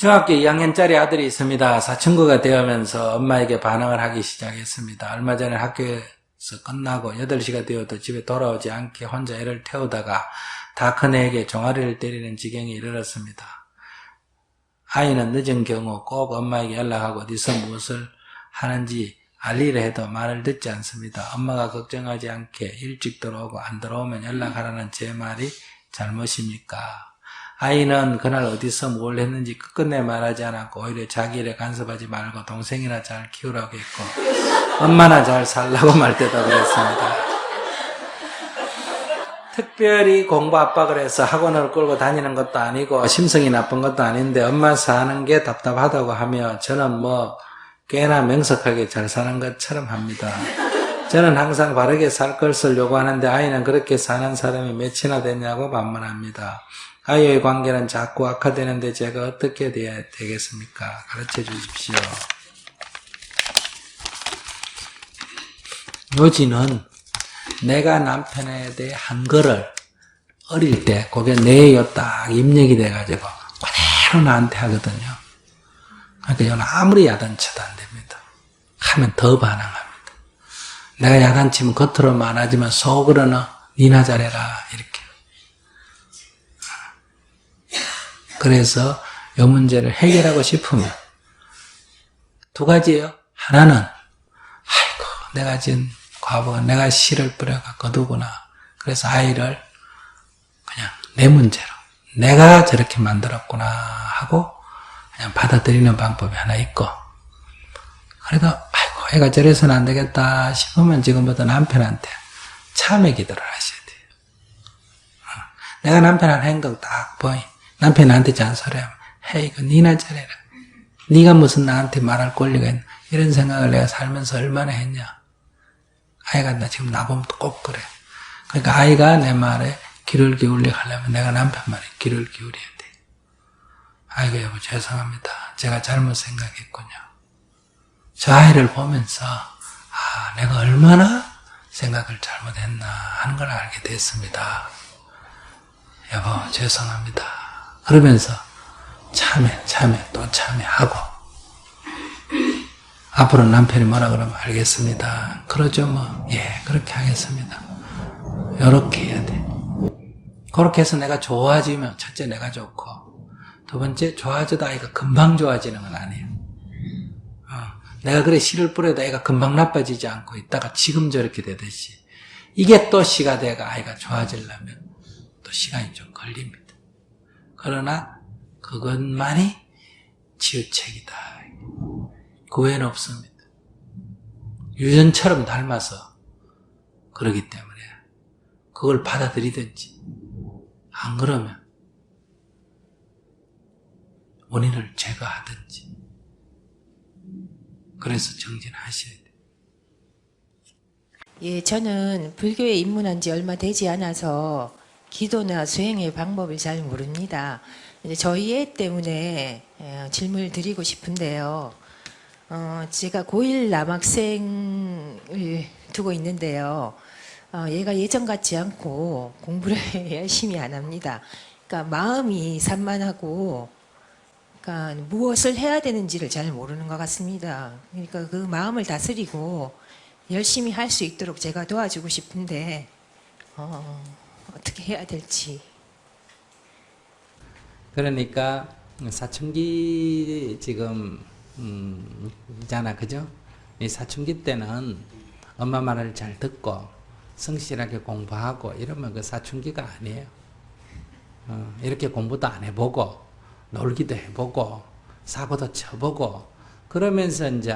중학교 2학년짜리 아들이 있습니다. 사춘기가 되면서 엄마에게 반항을 하기 시작했습니다. 얼마 전에 학교에서 끝나고 8시가 되어도 집에 돌아오지 않게 혼자 애를 태우다가 다 큰 애에게 종아리를 때리는 지경에 이르렀습니다. 아이는 늦은 경우 꼭 엄마에게 연락하고 어디서 무엇을 하는지 알리려 해도 말을 듣지 않습니다. 엄마가 걱정하지 않게 일찍 들어오고 안 들어오면 연락하라는 제 말이 잘못입니까? 아이는 그날 어디서 뭘 했는지 끝끝내 말하지 않았고 오히려 자기 일에 간섭하지 말고 동생이나 잘 키우라고 했고 엄마나 잘 살라고 말대답을 했습니다. 특별히 공부 압박을 해서 학원을 끌고 다니는 것도 아니고 심성이 나쁜 것도 아닌데 엄마 사는 게 답답하다고 하며 저는 꽤나 명석하게 잘 사는 것처럼 합니다. 저는 항상 바르게 살 것을 요구하는데 아이는 그렇게 사는 사람이 몇이나 됐냐고 반문합니다. 아이의 관계는 자꾸 악화되는데 제가 어떻게 돼야 되겠습니까? 가르쳐 주십시오. 요지는 내가 남편에 대해 한 거를 어릴 때 그게 내요 딱 입력이 돼가지고 그대로 나한테 하거든요. 그러니까 이건 아무리 야단쳐도 안 됩니다. 하면 더 반항합니다. 내가 야단치면 겉으로는 안 하지만 속으로는 니나 잘해라 이렇게. 그래서 이 문제를 해결하고 싶으면 두 가지예요. 하나는 아이고 내가 지은 과거가 내가 씨를 뿌려가 거두구나. 그래서 아이를 그냥 내 문제로 내가 저렇게 만들었구나 하고 그냥 받아들이는 방법이 하나 있고, 그래도 아이고 애가 저래서는 안 되겠다 싶으면 지금부터 남편한테 참회 기도를 하셔야 돼요. 내가 남편한테 행동 딱 보이. 남편이 나한테 잔소리하면 헤이 이거 니나 잘해라. 니가 무슨 나한테 말할 권리가 있나. 이런 생각을 내가 살면서 얼마나 했냐. 아이가 나 지금 나보면 꼭 그래. 그러니까 아이가 내 말에 귀를 기울이게 하려면 내가 남편 말에 귀를 기울여야 돼. 아이고 여보 죄송합니다. 제가 잘못 생각했군요. 저 아이를 보면서 내가 얼마나 생각을 잘못했나 하는 걸 알게 됐습니다. 여보 죄송합니다. 그러면서 참회 또 참회하고 앞으로 남편이 뭐라 그러면 알겠습니다. 그러죠 뭐. 예 그렇게 하겠습니다. 요렇게 해야 돼. 그렇게 해서 내가 좋아지면 첫째 내가 좋고 두 번째 좋아져도 아이가 금방 좋아지는 건 아니에요. 내가 그래 씨를 뿌려도 애가 금방 나빠지지 않고 있다가 지금 저렇게 되듯이 이게 또 씨가 돼가 아이가 좋아지려면 또 시간이 좀 걸립니다. 그러나 그것만이 치유책이다. 그 외에는 없습니다. 유전처럼 닮아서 그러기 때문에 그걸 받아들이든지 안 그러면 원인을 제거하든지 그래서 정진하셔야 돼요. 예, 저는 불교에 입문한 지 얼마 되지 않아서 기도나 수행의 방법을 잘 모릅니다. 저희 애 때문에 질문을 드리고 싶은데요. 제가 고1 남학생을 두고 있는데요. 얘가 예전 같지 않고 공부를 열심히 안 합니다. 그러니까 마음이 산만하고 그러니까 무엇을 해야 되는지를 잘 모르는 것 같습니다. 그러니까 그 마음을 다스리고 열심히 할 수 있도록 제가 도와주고 싶은데 어떻게 해야 될지. 그러니까 사춘기 지금 있잖아 그죠? 이 사춘기 때는 엄마 말을 잘 듣고 성실하게 공부하고 이러면 그 사춘기가 아니에요. 이렇게 공부도 안 해보고 놀기도 해보고 사고도 쳐보고 그러면서 이제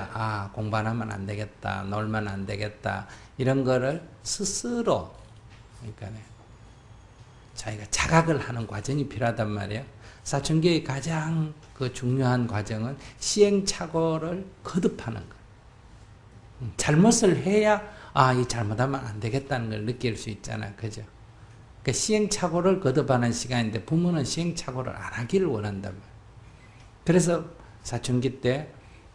공부 안 하면 안 되겠다, 놀면 안 되겠다 이런 거를 스스로 그러니까 자기가 자각을 하는 과정이 필요하단 말이에요. 사춘기의 가장 그 중요한 과정은 시행착오를 거듭하는 거예요. 잘못을 해야 이 잘못하면 안 되겠다는 걸 느낄 수 있잖아, 그죠? 그러니까 시행착오를 거듭하는 시간인데 부모는 시행착오를 안 하기를 원한단 말이에요. 그래서 사춘기 때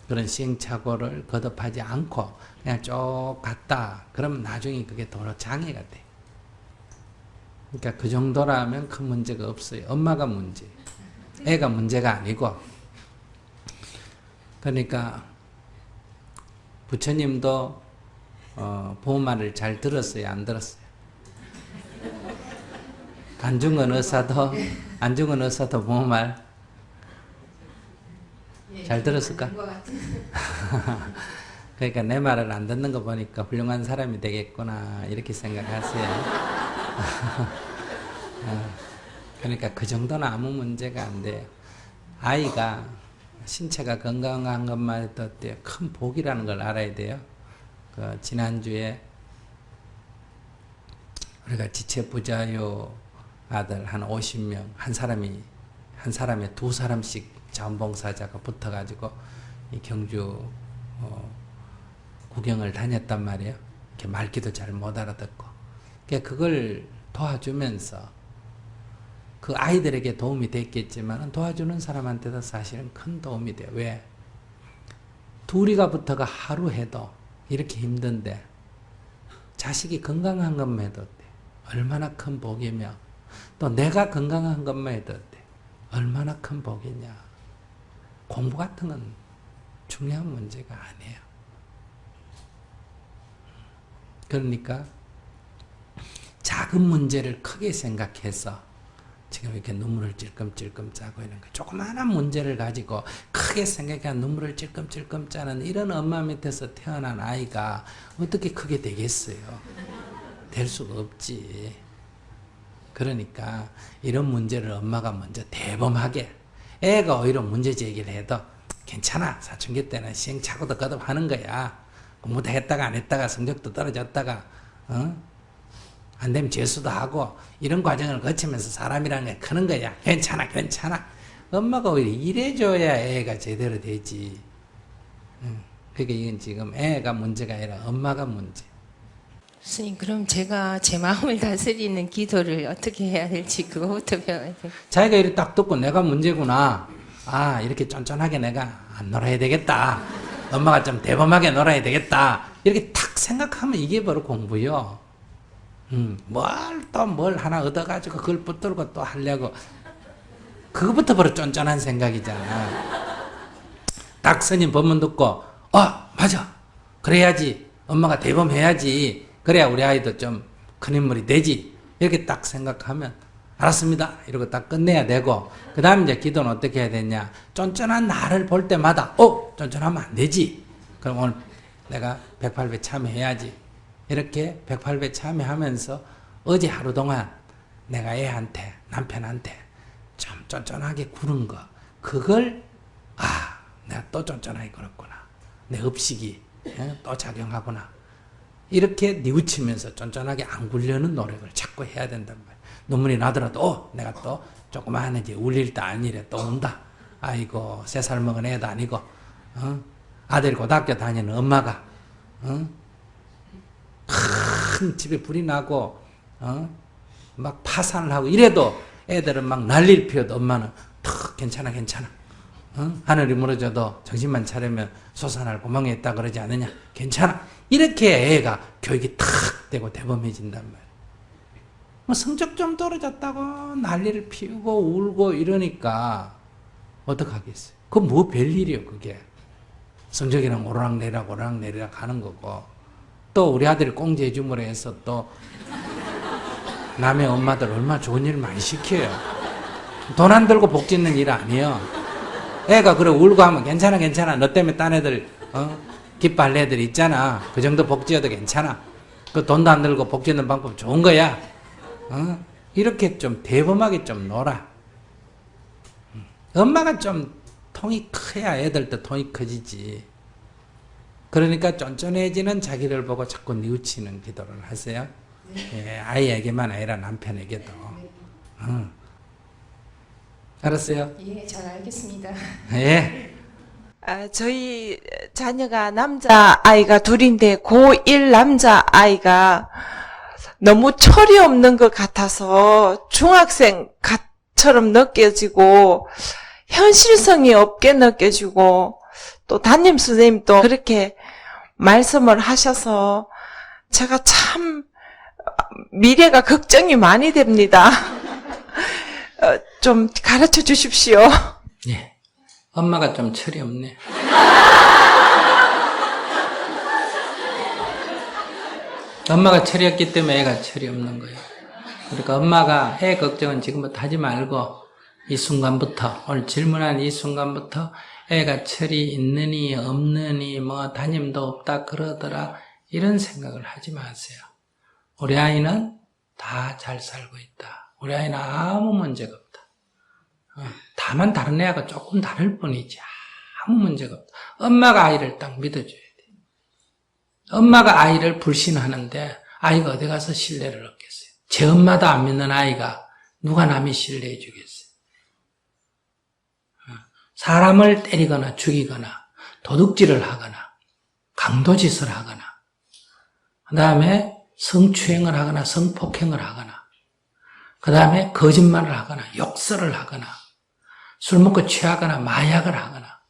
그런 시행착오를 거듭하지 않고 그냥 쭉 갔다 그러면 나중에 그게 도로 장애가 돼. 그러니까 그 정도라면 큰 문제가 없어요. 엄마가 문제, 애가 문제가 아니고 그러니까 부처님도 보호말을 잘 들었어요, 안 들었어요? 안중근 의사도 보호말 잘 들었을까? 그러니까 내 말을 안 듣는 거 보니까 훌륭한 사람이 되겠구나 이렇게 생각하세요. 그러니까 그 정도는 아무 문제가 안 돼요. 아이가 신체가 건강한 것만 해도 큰 복이라는 걸 알아야 돼요. 그 지난주에 우리가 지체부자요 아들 한 50명, 한 사람에 두 사람씩 자원봉사자가 붙어가지고 이 경주 구경을 다녔단 말이에요. 이렇게 말귀도 잘 못 알아듣고. 그러니까 그걸 도와주면서 그 아이들에게 도움이 됐겠지만 도와주는 사람한테도 사실은 큰 도움이 돼요. 왜? 둘이가 붙어가 하루 해도 이렇게 힘든데 자식이 건강한 것만 해도 얼마나 큰 복이며 또 내가 건강한 것만 해도 얼마나 큰 복이냐. 공부 같은 건 중요한 문제가 아니에요. 그러니까 작은 문제를 크게 생각해서 지금 이렇게 눈물을 찔끔찔끔 짜고 이런 거 조그마한 문제를 가지고 크게 생각해 눈물을 찔끔찔끔 짜는 이런 엄마 밑에서 태어난 아이가 어떻게 크게 되겠어요? 될 수가 없지. 그러니까 이런 문제를 엄마가 먼저 대범하게 애가 오히려 문제 제기를 해도 괜찮아. 사춘기 때는 시행착오도 거듭하는 거야. 공부도 했다가 안 했다가 성적도 떨어졌다가 안 되면 재수도 하고 이런 과정을 거치면서 사람이라는 게 크는 거야. 괜찮아 괜찮아. 엄마가 오히려 이래줘야 애가 제대로 되지. 그러니까 이건 지금 애가 문제가 아니라 엄마가 문제. 스님, 그럼 제가 제 마음을 다스리는 기도를 어떻게 해야 될지 그거부터 배워야 돼요. 자기가 이렇게 딱 듣고 내가 문제구나. 아, 이렇게 쫀쫀하게 내가 안 놀아야 되겠다. 엄마가 좀 대범하게 놀아야 되겠다. 이렇게 탁 생각하면 이게 바로 공부요. 뭘 하나 얻어가지고 그걸 붙들고 또 하려고. 그거부터 바로 쫀쫀한 생각이잖아. 딱 스님 법문 듣고, 맞아. 그래야지. 엄마가 대범해야지. 그래야 우리 아이도 좀 큰 인물이 되지. 이렇게 딱 생각하면, 알았습니다. 이러고 딱 끝내야 되고, 그 다음 이제 기도는 어떻게 해야 되냐. 쫀쫀한 나를 볼 때마다, 쫀쫀하면 안 되지. 그럼 오늘 내가 108배 참여해야지. 이렇게 108배 참여하면서 어제 하루 동안 내가 애한테, 남편한테 좀 쫀쫀하게 구는 거. 그걸, 내가 또 쫀쫀하게 굴었구나. 내 업식이 또 작용하구나. 이렇게 뉘우치면서 쫀쫀하게 안 굴려는 노력을 자꾸 해야 된단 말이야. 눈물이 나더라도 내가 또 조그마한 이제 울릴 때 아니래 또 운다. 아이고 3살 먹은 애도 아니고 아들이 고등학교 다니는 엄마가 큰 집에 불이 나고 막 파산을 하고 이래도 애들은 막 난리를 피워도 엄마는 턱 괜찮아 하늘이 무너져도 정신만 차리면 솟아날 구멍에 있다 그러지 않느냐. 괜찮아. 이렇게 애가 교육이 탁 되고 대범해진단 말이야. 뭐 성적 좀 떨어졌다고 난리를 피우고 울고 이러니까 어떡하겠어요. 그건 뭐 별일이요 그게. 성적이랑 오르락내리락 하는 거고. 또 우리 아들이 꽁지해줌으로 해서 또 남의 엄마들 얼마나 좋은 일 많이 시켜요. 돈 안 들고 복 짓는 일 아니에요. 애가 그래 울고 하면 괜찮아 너 때문에 딴 애들 기뻐할 애들 있잖아. 그 정도 복 지어도 괜찮아. 그 돈도 안 들고 복 짓는 방법 좋은 거야. 이렇게 좀 대범하게 좀 놀아. 엄마가 좀 통이 커야 애들도 통이 커지지. 그러니까 쫀쫀해지는 자기를 보고 자꾸 뉘우치는 기도를 하세요. 예, 아이에게만 아니라 남편에게도. 알았어요? 예, 잘 알겠습니다. 예. 저희 자녀가 남자 아이가 둘인데 고1 남자 아이가 너무 철이 없는 것 같아서 중학생처럼 느껴지고 현실성이 없게 느껴지고 또 담임 선생님도 그렇게 말씀을 하셔서 제가 참 미래가 걱정이 많이 됩니다. 좀 가르쳐 주십시오. 예. 엄마가 좀 철이 없네. 엄마가 철이 없기 때문에 애가 철이 없는 거예요. 그러니까 엄마가 애 걱정은 지금부터 하지 말고 이 순간부터, 오늘 질문한 이 순간부터 애가 철이 있느니 없느니 뭐 담임도 없다 그러더라 이런 생각을 하지 마세요. 우리 아이는 다 잘 살고 있다. 우리 아이는 아무 문제가 없다. 다만 다른 애하고 조금 다를 뿐이지 아무 문제가 없다. 엄마가 아이를 딱 믿어줘야 돼. 엄마가 아이를 불신하는데 아이가 어디 가서 신뢰를 얻겠어요? 제 엄마도 안 믿는 아이가 누가 남이 신뢰해 주겠어요? 사람을 때리거나 죽이거나 도둑질을 하거나 강도짓을 하거나 그 다음에 성추행을 하거나 성폭행을 하거나 그 다음에 거짓말을 하거나 욕설을 하거나 술 먹고 취하거나 마약을 하거나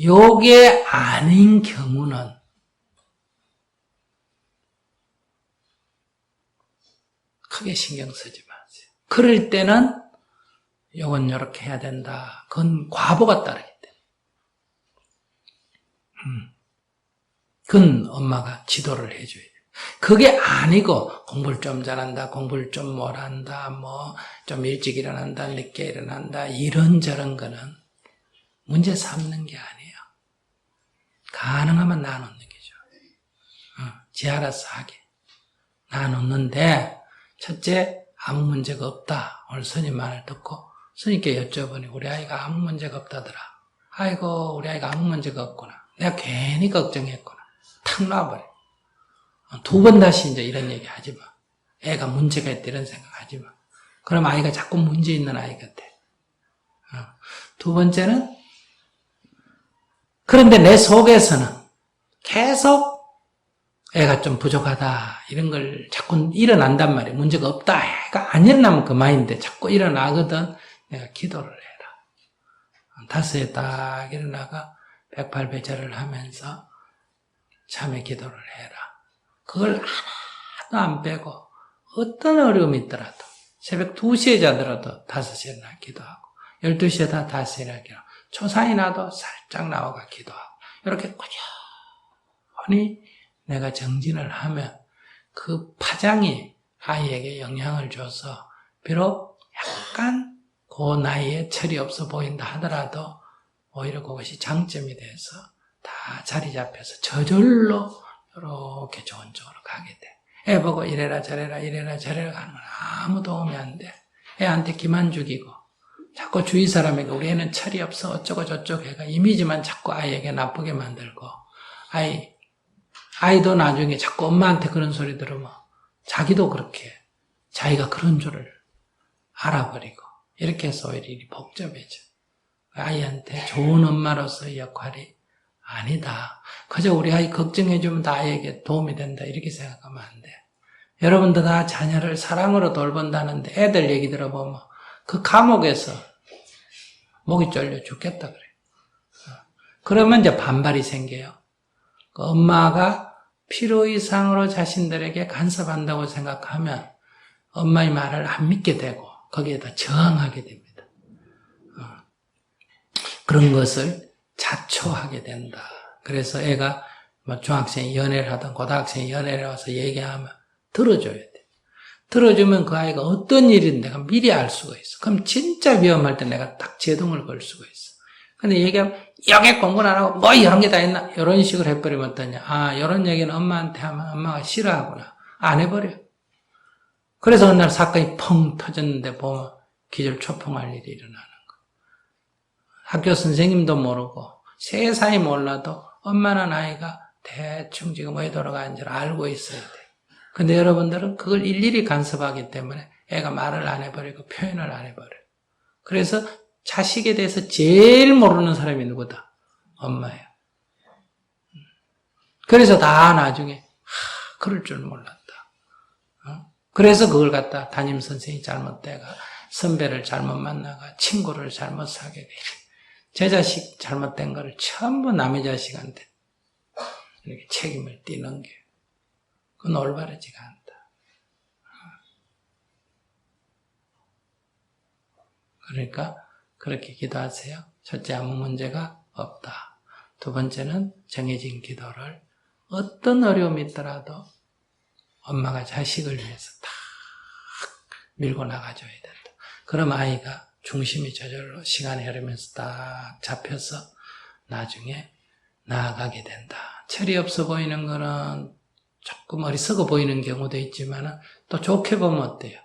요게 아닌 경우는 크게 신경 쓰지 마세요. 그럴 때는 요건 요렇게 해야 된다. 그건 과보가 따르기 때문에. 그건 엄마가 지도를 해줘야 돼요. 그게 아니고 공부를 좀 잘한다, 공부를 좀 못한다, 뭐 좀 일찍 일어난다, 늦게 일어난다 이런저런 거는 문제 삼는 게 아니에요. 가능하면 나눠놓는 게죠. 지 알아서 하게. 나눠놓는데 첫째, 아무 문제가 없다. 오늘 스님 말을 듣고 스님께 여쭤보니 우리 아이가 아무 문제가 없다더라. 아이고 우리 아이가 아무 문제가 없구나. 내가 괜히 걱정했구나. 탁 놔버려. 두 번 다시 이제 이런 얘기 하지 마. 애가 문제가 있다 이런 생각 하지 마. 그럼 아이가 자꾸 문제 있는 아이 같아. 두 번째는 그런데 내 속에서는 계속 애가 좀 부족하다 이런 걸 자꾸 일어난단 말이에요. 문제가 없다. 애가 안 일어나면 그만인데 자꾸 일어나거든. 내가 기도를 해라. 5에 딱 일어나가 108배절을 하면서 참회 기도를 해라. 그걸 하나도 안 빼고 어떤 어려움이 있더라도 새벽 2시에 자더라도 5시에 나 기도하고 12시에 다 5시에 나 기도하고 초상이 나도 살짝 나와가 기도하고 이렇게 꾸준히 내가 정진을 하면 그 파장이 아이에게 영향을 줘서 비록 약간 그 나이에 철이 없어 보인다 하더라도 오히려 그것이 장점이 돼서 다 자리 잡혀서 저절로 이렇게 좋은 쪽으로 가게 돼. 애 보고 이래라 저래라 이래라 저래라 하는 건 아무 도움이 안 돼. 애한테 기만 죽이고 자꾸 주위 사람에게 우리 애는 철이 없어 어쩌고 저쩌고 해가 이미지만 자꾸 아이에게 나쁘게 만들고 아이도 나중에 자꾸 엄마한테 그런 소리 들으면 자기도 그렇게 자기가 그런 줄을 알아버리고 이렇게 해서 오히려 일이 복잡해져. 아이한테 좋은 엄마로서의 역할이 아니다. 그저 우리 아이 걱정해주면 다 아이에게 도움이 된다 이렇게 생각하면 안 돼. 여러분도 다 자녀를 사랑으로 돌본다는데 애들 얘기 들어보면 그 감옥에서 목이 졸려 죽겠다 그래. 그러면 이제 반발이 생겨요. 그 엄마가 필요 이상으로 자신들에게 간섭한다고 생각하면 엄마의 말을 안 믿게 되고 거기에다 저항하게 됩니다. 그런 것을 자초하게 된다. 그래서 애가 뭐 중학생이 연애를 하든 고등학생이 연애를 와서 얘기하면 들어줘야 돼. 들어주면 그 아이가 어떤 일인지 내가 미리 알 수가 있어. 그럼 진짜 위험할 때 내가 딱 제동을 걸 수가 있어. 근데 얘기하면 여기 공부를 안 하고 뭐 이런 게 다 있나? 이런 식으로 해버리면 어떠냐? 이런 얘기는 엄마한테 하면 엄마가 싫어하구나. 안 해버려. 그래서 어느 날 사건이 펑 터졌는데 보면 기절초풍할 일이 일어나는 거. 학교 선생님도 모르고 세상이 몰라도 엄마는 아이가 대충 지금 왜 돌아가는지를 알고 있어야 돼. 근데 여러분들은 그걸 일일이 간섭하기 때문에 애가 말을 안 해버리고 표현을 안 해버려. 그래서 자식에 대해서 제일 모르는 사람이 누구다? 엄마예요. 그래서 다 나중에 그럴 줄 몰랐다. 그래서 그걸 갖다 담임선생이 잘못돼가 선배를 잘못 만나가 친구를 잘못 사귀게 제 자식 잘못된 거를 전부 남의 자식한테 이렇게 책임을 띠는 게 그건 올바르지가 않다. 그러니까 그렇게 기도하세요. 첫째, 아무 문제가 없다. 두 번째는 정해진 기도를 어떤 어려움이 있더라도 엄마가 자식을 위해서 딱 밀고 나가줘야 된다. 그럼 아이가 중심이 저절로 시간이 흐르면서 딱 잡혀서 나중에 나아가게 된다. 철이 없어 보이는 거는 조금 어리석어 보이는 경우도 있지만 또 좋게 보면 어때요?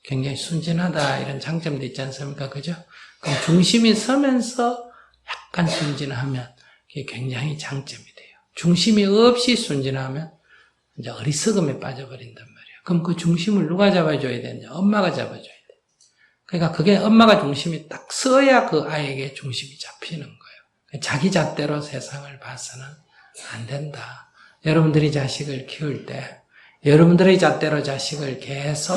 굉장히 순진하다 이런 장점도 있지 않습니까? 그죠? 그럼 중심이 서면서 약간 순진하면 그게 굉장히 장점이 돼요. 중심이 없이 순진하면 이제 어리석음에 빠져버린단 말이에요. 그럼 그 중심을 누가 잡아줘야 되냐? 엄마가 잡아줘야 돼요. 그러니까 그게 엄마가 중심이 딱 서야 그 아이에게 중심이 잡히는 거예요. 자기 잣대로 세상을 봐서는 안 된다. 여러분들이 자식을 키울 때 여러분들의 잣대로 자식을 계속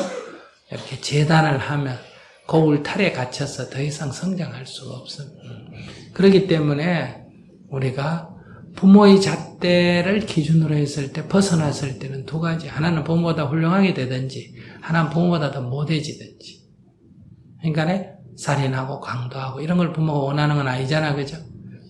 이렇게 재단을 하면 그 울타리에 갇혀서 더 이상 성장할 수가 없습니다. 그렇기 때문에 우리가 부모의 잣대를 기준으로 했을 때 벗어났을 때는 두 가지. 하나는 부모보다 훌륭하게 되든지 하나는 부모보다 더 못해지든지. 그러니까 살인하고 강도하고 이런 걸 부모가 원하는 건 아니잖아. 그죠?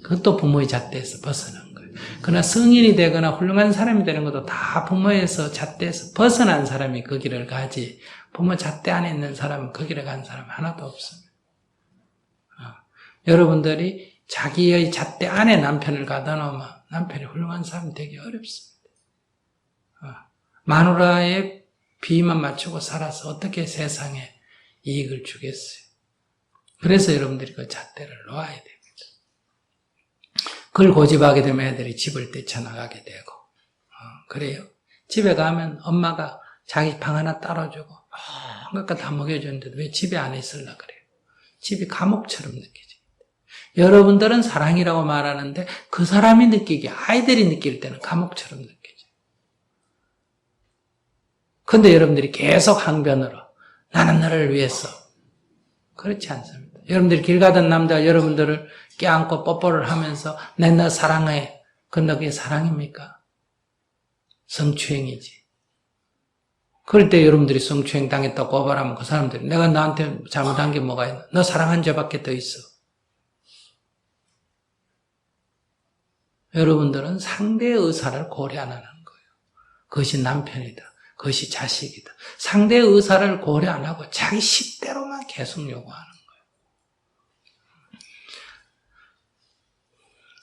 그것도 부모의 잣대에서 벗어난 거예요. 그러나 성인이 되거나 훌륭한 사람이 되는 것도 다 부모에서 잣대에서 벗어난 사람이 그 길을 가지 부모 잣대 안에 있는 사람은 그 길을 간 사람 하나도 없습니다. 여러분들이 자기의 잣대 안에 남편을 가다 놓으면 남편이 훌륭한 사람이 되기 어렵습니다. 마누라의 비위만 맞추고 살아서 어떻게 세상에 이익을 주겠어요. 그래서 여러분들이 그 잣대를 놓아야 됩니다. 그걸 고집하게 되면 애들이 집을 뛰쳐나가게 되고 그래요. 집에 가면 엄마가 자기 방 하나 따라주고 뭔가 다 먹여주는데도 왜 집에 안 있으려고 그래요. 집이 감옥처럼 느껴집니다. 여러분들은 사랑이라고 말하는데 그 사람이 느끼기에 아이들이 느낄 때는 감옥처럼 느껴져요. 그런데 여러분들이 계속 항변으로 나는 너를 위해서 그렇지 않습니다. 여러분들이 길 가던 남자가 여러분들을 껴안고 뽀뽀를 하면서 내 너 사랑해. 그런데 그게 사랑입니까? 성추행이지. 그럴 때 여러분들이 성추행 당했다고 고발하면 그 사람들이 내가 너한테 잘못한 게 뭐가 있나? 너 사랑한 죄밖에 더 있어. 여러분들은 상대의 의사를 고려 안 하는 거예요. 그것이 남편이다. 그것이 자식이다. 상대의 의사를 고려 안 하고 자기 식대로만 계속 요구하는 거예요.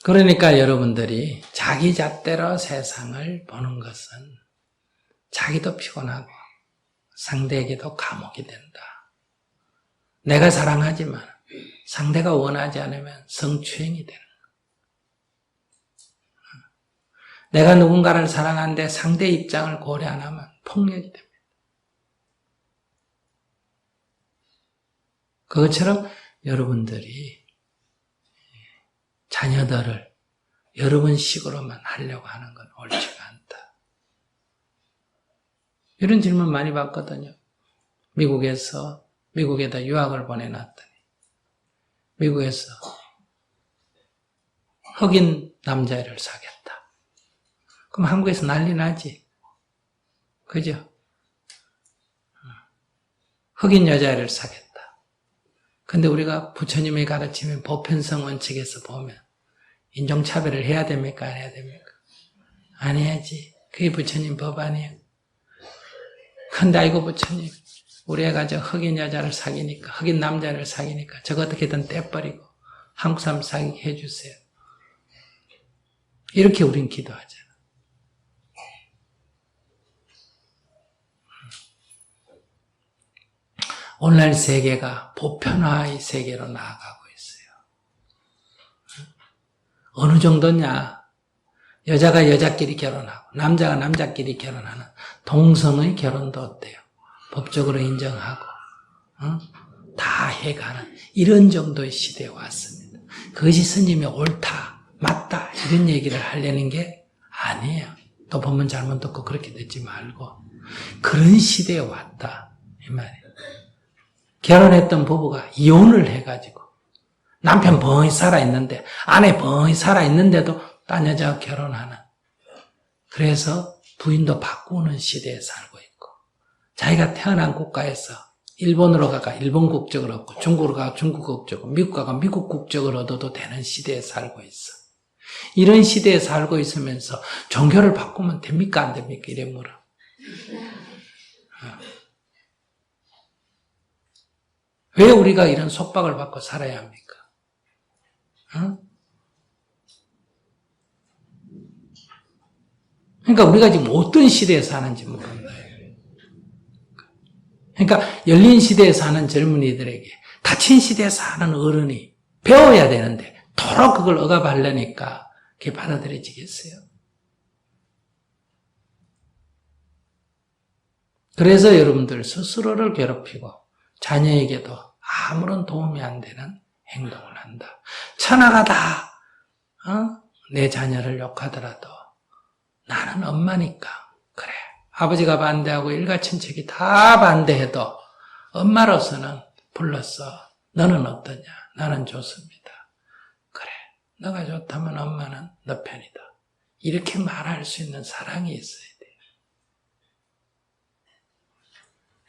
그러니까 여러분들이 자기 잣대로 세상을 보는 것은 자기도 피곤하고 상대에게도 감옥이 된다. 내가 사랑하지만 상대가 원하지 않으면 성추행이 되는 거예요. 내가 누군가를 사랑하는데 상대 입장을 고려 안 하면 폭력이 됩니다. 그것처럼 여러분들이 자녀들을 여러분식으로만 하려고 하는 건 옳지가 않다. 이런 질문 많이 받거든요. 미국에다 유학을 보내놨더니 미국에서 흑인 남자애를 사겠다. 그럼 한국에서 난리 나지. 그죠? 흑인 여자애를 사겠다. 근데 우리가 부처님이 가르치는 보편성 원칙에서 보면 인종차별을 해야 됩니까? 안 해야 됩니까? 안 해야지. 그게 부처님 법 아니에요. 근데 아이고 부처님 우리 애가 저 흑인 여자를 사귀니까 흑인 남자를 사귀니까 저거 어떻게든 떼버리고 한국 사람 사귀게 해주세요. 이렇게 우린 기도하잖아. 오늘날 세계가 보편화의 세계로 나아가고 있어요. 어느 정도냐? 여자가 여자끼리 결혼하고 남자가 남자끼리 결혼하는 동성의 결혼도 어때요? 법적으로 인정하고 다 해가는 이런 정도의 시대에 왔습니다. 그것이 스님이 옳다, 맞다 이런 얘기를 하려는 게 아니에요. 또 보면 잘못 듣고 그렇게 듣지 말고 그런 시대에 왔다 이 말이에요. 결혼했던 부부가 이혼을 해가지고 남편 벙이 살아있는데 아내 벙이 살아있는데도 딴 여자와 결혼하는 그래서 부인도 바꾸는 시대에 살고 있고 자기가 태어난 국가에서 일본으로 가가 일본 국적을 얻고 중국으로 가가 중국 국적을 미국 가가 미국 국적을 얻어도 되는 시대에 살고 있어. 이런 시대에 살고 있으면서 종교를 바꾸면 됩니까? 안 됩니까? 이래 물어. 왜 우리가 이런 속박을 받고 살아야 합니까? 그러니까 우리가 지금 어떤 시대에 사는지 모른다. 그러니까 열린 시대에 사는 젊은이들에게 닫힌 시대에 사는 어른이 배워야 되는데 도로 그걸 억압하려니까 그게 받아들여지겠어요? 그래서 여러분들 스스로를 괴롭히고 자녀에게도 아무런 도움이 안 되는 행동을 한다. 천하가 다 내 자녀를 욕하더라도 나는 엄마니까 그래. 아버지가 반대하고 일가친척이 다 반대해도 엄마로서는 불렀어. 너는 어떠냐? 나는 좋습니다. 그래. 너가 좋다면 엄마는 너 편이다. 이렇게 말할 수 있는 사랑이 있어야 돼요.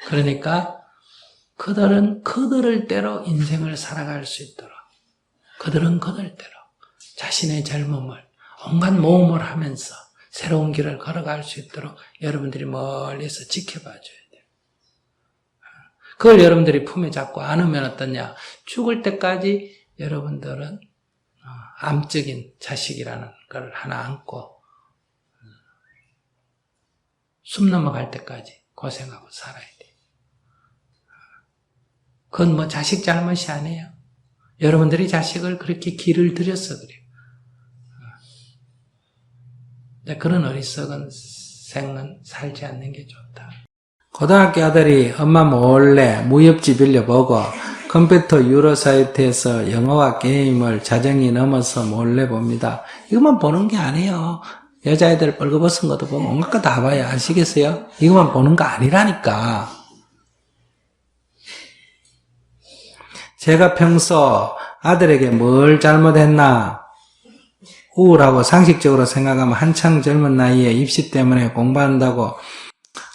그러니까 그들은 그들을 대로 인생을 살아갈 수 있도록 그들은 그들대로 자신의 젊음을 온갖 모험을 하면서 새로운 길을 걸어갈 수 있도록 여러분들이 멀리서 지켜봐 줘야 돼요. 그걸 여러분들이 품에 잡고 안으면 어떠냐? 죽을 때까지 여러분들은 암적인 자식이라는 걸 하나 안고 숨 넘어갈 때까지 고생하고 살아야 돼요. 그건 뭐 자식 잘못이 아니에요. 여러분들이 자식을 그렇게 길을 들여서 그래요. 그런 어리석은 생은 살지 않는 게 좋다. 고등학교 아들이 엄마 몰래 무협지 빌려보고 컴퓨터 유료 사이트에서 영어와 게임을 자정이 넘어서 몰래 봅니다. 이것만 보는 게 아니에요. 여자애들 벌거벗은 것도 보면 온갖 거 다 봐요. 아시겠어요? 이것만 보는 거 아니라니까. 제가 평소 아들에게 뭘 잘못했나 우울하고 상식적으로 생각하면 한창 젊은 나이에 입시 때문에 공부한다고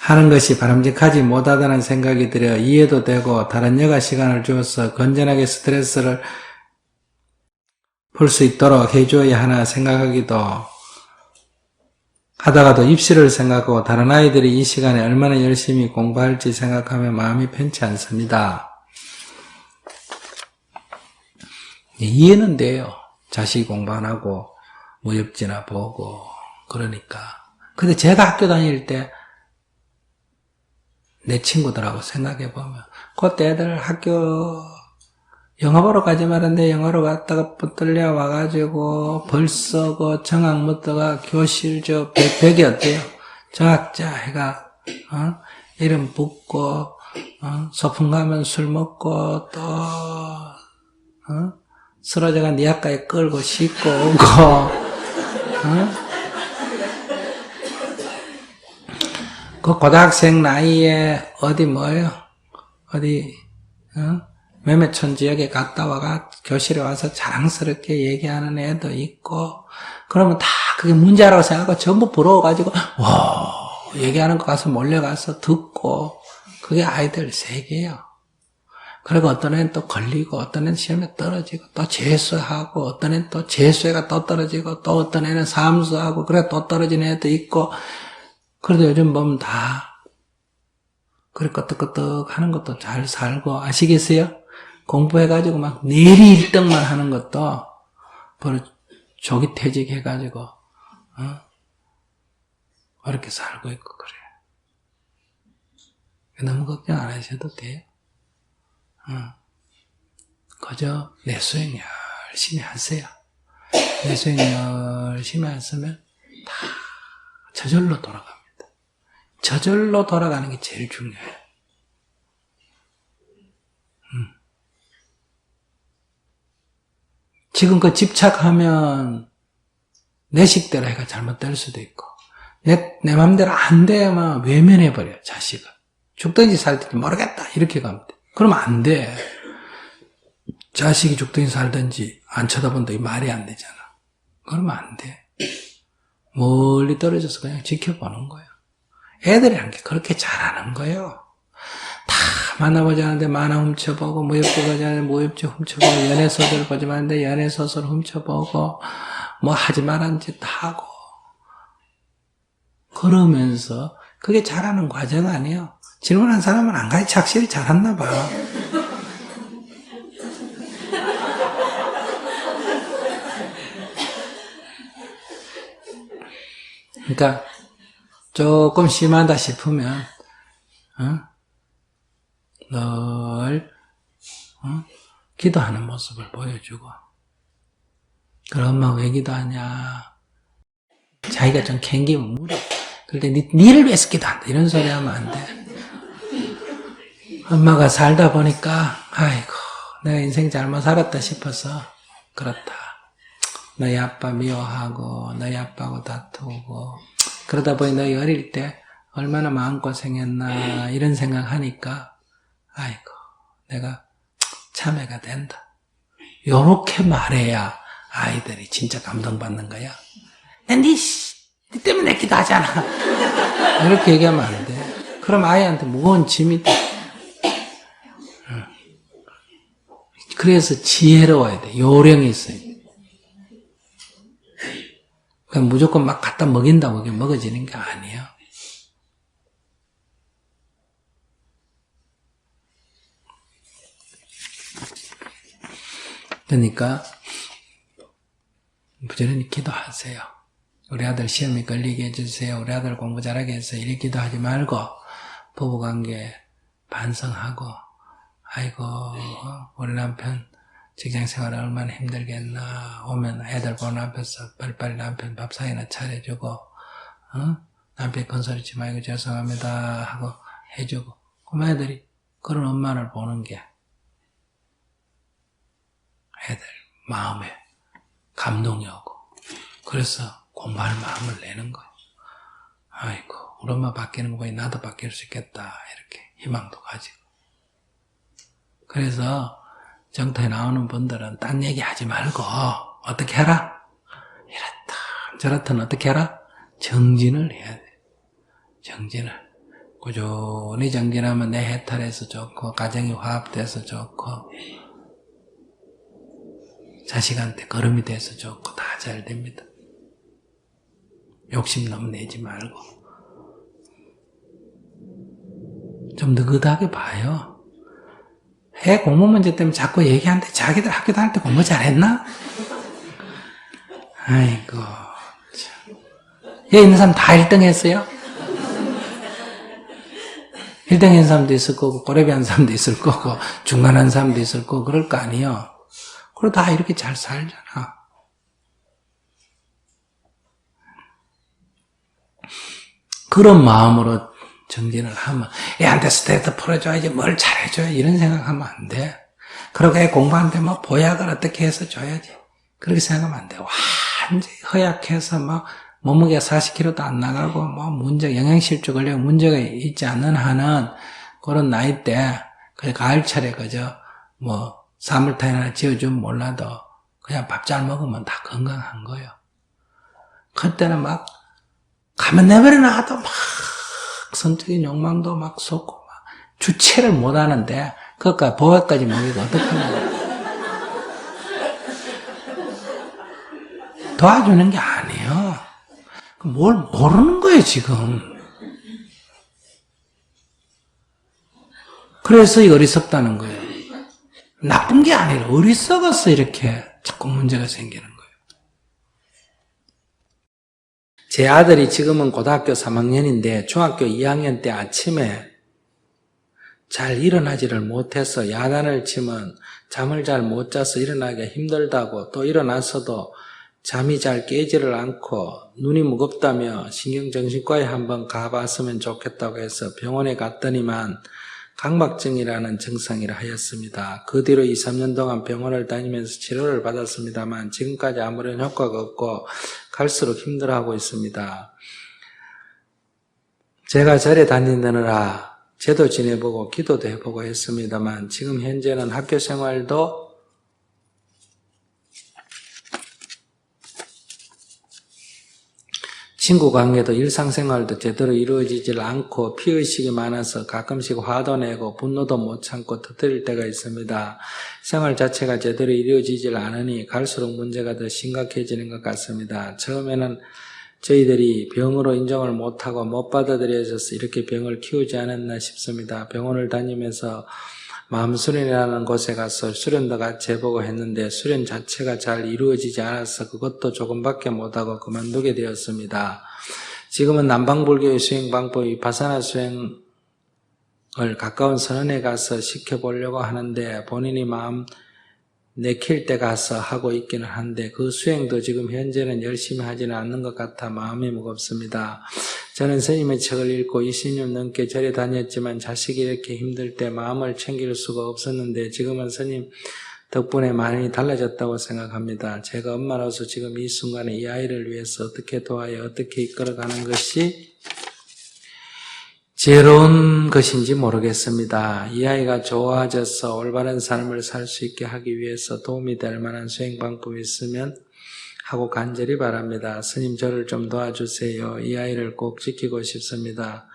하는 것이 바람직하지 못하다는 생각이 들어 이해도 되고 다른 여가 시간을 주어서 건전하게 스트레스를 풀 수 있도록 해줘야 하나 생각하기도 하다가도 입시를 생각하고 다른 아이들이 이 시간에 얼마나 열심히 공부할지 생각하면 마음이 편치 않습니다. 이해는 돼요. 자식이 공부 안 하고 무협지나 보고 그러니까. 근데 제가 학교 다닐 때 내 친구들하고 생각해보면 그때 애들 학교 영어 보러 가지 말았는데 영어로 갔다가 붙들려 와가지고 벌써 그 정학 묻다가 교실 저 벽이 어때요? 정학자 해가 이름 붙고 소풍 가면 술 먹고 또 쓰러져가 니 아까에 끌고 씻고 오고 그 고등학생 나이에 어디 뭐예요? 어디 매매촌 지역에 갔다 와가 교실에 와서 자랑스럽게 얘기하는 애도 있고 그러면 다 그게 문제라고 생각하고 전부 부러워가지고 와 얘기하는 거 가서 몰래 가서 듣고 그게 아이들 세계예요. 그리고 어떤 애는 또 걸리고 어떤 애는 시험에 떨어지고 또 재수하고 어떤 애는 또 재수해가 또 떨어지고 또 어떤 애는 삼수하고 그래 또 떨어진 애도 있고 그래도 요즘 보면 다 그래 끄떡끄떡 하는 것도 잘 살고 아시겠어요? 공부해가지고 막 내리 1등만 하는 것도 바로 조기 퇴직해가지고 그렇게 살고 있고 그래요. 너무 걱정 안 하셔도 돼요. 그저 내 수행 열심히 하세요. 내 수행 열심히 하시면 다 저절로 돌아갑니다. 저절로 돌아가는 게 제일 중요해요. 지금 그 집착하면 내 식대로 해가 잘못될 수도 있고 내 맘대로 안 돼야만 외면해버려요. 자식을. 죽든지 살든지 모르겠다 이렇게 가면 돼. 그러면 안 돼. 자식이 죽든지 살든지 안 쳐다본다 이 말이 안 되잖아. 그러면 안 돼. 멀리 떨어져서 그냥 지켜보는 거예요. 애들이란 게 그렇게 잘하는 거예요. 다 만나보지 않는데 만화 훔쳐보고 무협지 보지 않는데 무협지 훔쳐보고 연애소설 보지 않는데 연애소설 훔쳐보고 뭐 하지 말라는 짓도 하고 그러면서 그게 잘하는 과정 아니에요. 질문한 사람은 안 가지 착실히 잘했나 봐. 그러니까 조금 심하다 싶으면 늘 기도하는 모습을 보여주고, 그럼 엄마 왜 기도하냐? 자기가 좀 캥기면 물어. 그럴 때 니를 위해서 기도한다 이런 소리 하면 안 돼. 엄마가 살다 보니까 아이고 내가 인생 잘못 살았다 싶어서 그렇다. 너희 아빠 미워하고 너희 아빠하고 다투고 그러다 보니 너희 어릴 때 얼마나 마음고생했나 이런 생각하니까 아이고 내가 참회가 된다. 요렇게 말해야 아이들이 진짜 감동받는 거야. 니 때문에 기도하잖아. 이렇게 얘기하면 안 돼. 그럼 아이한테 무거운 짐이 돼. 그래서 지혜로워야 돼. 요령이 있어야 돼. 그냥 무조건 막 갖다 먹인다고 그게 먹어지는 게 아니에요. 그러니까 부지런히 기도하세요. 우리 아들 시험에 걸리게 해주세요. 우리 아들 공부 잘하게 해서 이렇게 기도하지 말고 부부관계 반성하고 아이고 우리 남편 직장생활 얼마나 힘들겠나. 오면 애들 보는 앞에서 빨리빨리 남편 밥상이나 차려주고 남편 건설이지 말고 죄송합니다 하고 해주고 그럼 애들이 그런 엄마를 보는 게 애들 마음에 감동이 오고 그래서 공부할 마음을 내는 거예요. 아이고 우리 엄마 바뀌는 거 보니 나도 바뀔 수 있겠다 이렇게 희망도 가지고. 그래서 정토에 나오는 분들은 딴 얘기 하지 말고 어떻게 해라? 이렇다 저렇다 어떻게 해라? 정진을 해야 돼. 정진을 꾸준히 정진하면 내 해탈해서 좋고 가정이 화합돼서 좋고 자식한테 걸음이 돼서 좋고 다 잘 됩니다. 욕심 너무 내지 말고 좀 느긋하게 봐요. 해 공부 문제 때문에 자꾸 얘기하는데 자기들 학교 다닐 때 공부 잘했나? 아이고 참. 여기 있는 사람 다 1등 했어요? 1등 한 사람도 있을 거고 꼬레비 한 사람도 있을 거고 중간 한 사람도 있을 거고 그럴 거 아니에요. 그리고 다 이렇게 잘 살잖아. 그런 마음으로 정진을 하면 애한테 스트레스 풀어줘야지 뭘 잘해줘야 이런 생각하면 안 돼. 그러고 애 공부하는데 뭐 보약을 어떻게 해서 줘야지 그렇게 생각하면 안 돼. 완전히 허약해서 막 몸무게가 40kg도 안 나가고 뭐 문제 영양실조 걸려 문제가 있지 않는 한은 그런 나이 때 그냥 가을철에 그저 뭐 사물타인 하나 지어주면 몰라도 그냥 밥 잘 먹으면 다 건강한 거예요. 그때는 막 가면 내버려 놔도 막 성적인 욕망도 막 쏟고 막 주체를 못 하는데 그것까지 보호까지 먹이고 어떡하냐고. 도와주는 게 아니에요. 뭘 모르는 거예요 지금. 그래서 어리석다는 거예요. 나쁜 게 아니라 어리석어서 이렇게 자꾸 문제가 생기는 거예요. 제 아들이 지금은 고등학교 3학년인데 중학교 2학년 때 아침에 잘 일어나지를 못해서 야단을 치면 잠을 잘 못 자서 일어나기가 힘들다고 또 일어나서도 잠이 잘 깨지를 않고 눈이 무겁다며 신경정신과에 한번 가봤으면 좋겠다고 해서 병원에 갔더니만 강박증이라는 증상이라 하였습니다. 그 뒤로 2, 3년 동안 병원을 다니면서 치료를 받았습니다만 지금까지 아무런 효과가 없고 갈수록 힘들어하고 있습니다. 제가 절에 다니느라 제도 지내보고 기도도 해보고 했습니다만 지금 현재는 학교 생활도 친구 관계도 일상생활도 제대로 이루어지질 않고 피의식이 많아서 가끔씩 화도 내고 분노도 못 참고 터뜨릴 때가 있습니다. 생활 자체가 제대로 이루어지질 않으니 갈수록 문제가 더 심각해지는 것 같습니다. 처음에는 저희들이 병으로 인정을 못하고 못 받아들여져서 이렇게 병을 키우지 않았나 싶습니다. 병원을 다니면서 마음수련이라는 곳에 가서 수련도 같이 해보고 했는데 수련 자체가 잘 이루어지지 않아서 그것도 조금밖에 못하고 그만두게 되었습니다. 지금은 남방불교의 수행방법 위파사나 수행을 가까운 선원에 가서 시켜보려고 하는데 본인이 마음 내킬 때 가서 하고 있기는 한데 그 수행도 지금 현재는 열심히 하지는 않는 것 같아 마음이 무겁습니다. 저는 스님의 책을 읽고 20년 넘게 절에 다녔지만 자식이 이렇게 힘들 때 마음을 챙길 수가 없었는데 지금은 스님 덕분에 많이 달라졌다고 생각합니다. 제가 엄마로서 지금 이 순간에 이 아이를 위해서 어떻게 도와야 어떻게 이끌어가는 것이 지혜로운 것인지 모르겠습니다. 이 아이가 좋아져서 올바른 삶을 살 수 있게 하기 위해서 도움이 될 만한 수행 방법이 있으면 하고 간절히 바랍니다. 스님 저를 좀 도와주세요. 이 아이를 꼭 지키고 싶습니다.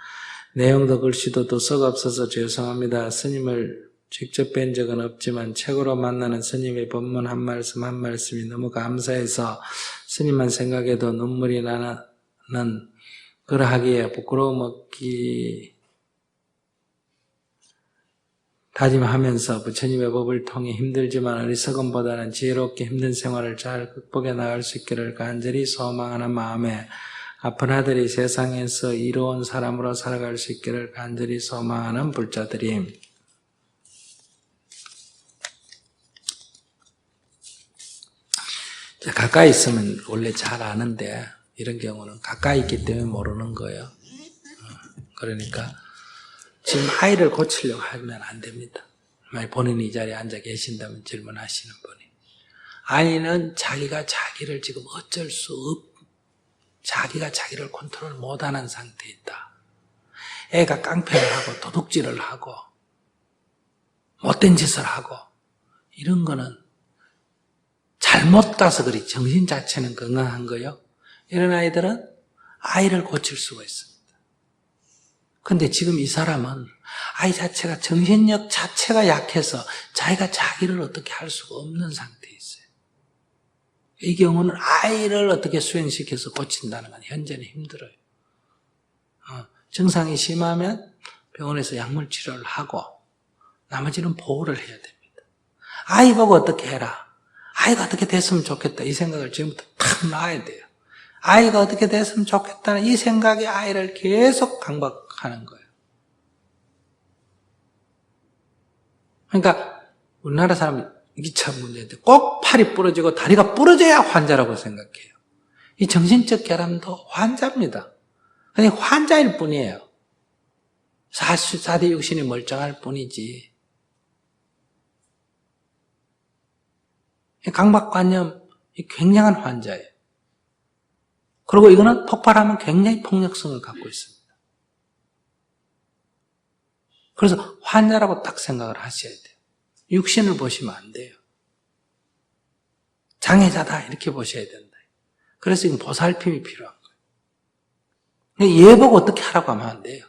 내용도 글씨도 또 썩 없어서 죄송합니다. 스님을 직접 뵌 적은 없지만 책으로 만나는 스님의 법문 한 말씀 한 말씀이 너무 감사해서 스님만 생각해도 눈물이 나는 그러하기에 부끄러움 없기 다짐하면서 부처님의 법을 통해 힘들지만 어리석음보다는 지혜롭게 힘든 생활을 잘 극복해 나갈 수 있기를 간절히 소망하는 마음에 아픈 아들이 세상에서 이로운 사람으로 살아갈 수 있기를 간절히 소망하는 불자들임. 가까이 있으면 원래 잘 아는데 이런 경우는 가까이 있기 때문에 모르는 거예요. 그러니까 지금 아이를 고치려고 하면 안 됩니다. 만약 본인이 이 자리에 앉아 계신다면 질문하시는 분이. 아이는 자기가 자기를 지금 어쩔 수 자기가 자기를 컨트롤 못하는 상태에 있다. 애가 깡패를 하고 도둑질을 하고 못된 짓을 하고 이런 거는 잘못 따서 그리 정신 자체는 건강한 거예요. 이런 아이들은 아이를 고칠 수가 있습니다. 근데 지금 이 사람은 아이 자체가 정신력 자체가 약해서 자기가 자기를 어떻게 할 수가 없는 상태에 있어요. 이 경우는 아이를 어떻게 수행시켜서 고친다는 건 현재는 힘들어요. 증상이 심하면 병원에서 약물 치료를 하고 나머지는 보호를 해야 됩니다. 아이 보고 어떻게 해라. 아이가 어떻게 됐으면 좋겠다. 이 생각을 지금부터 탁 놔야 돼요. 아이가 어떻게 됐으면 좋겠다는 이 생각이 아이를 계속 강박하는 거예요. 그러니까 우리나라 사람이 이게 참 문제인데 꼭 팔이 부러지고 다리가 부러져야 환자라고 생각해요. 이 정신적 결함도 환자입니다. 그냥 환자일 뿐이에요. 4대 육신이 멀쩡할 뿐이지. 강박관념이 굉장한 환자예요. 그리고 이거는 폭발하면 굉장히 폭력성을 갖고 있습니다. 그래서 환자라고 딱 생각을 하셔야 돼요. 육신을 보시면 안 돼요. 장애자다 이렇게 보셔야 된다. 그래서 이건 보살핌이 필요한 거예요. 얘 보고 어떻게 하라고 하면 안 돼요.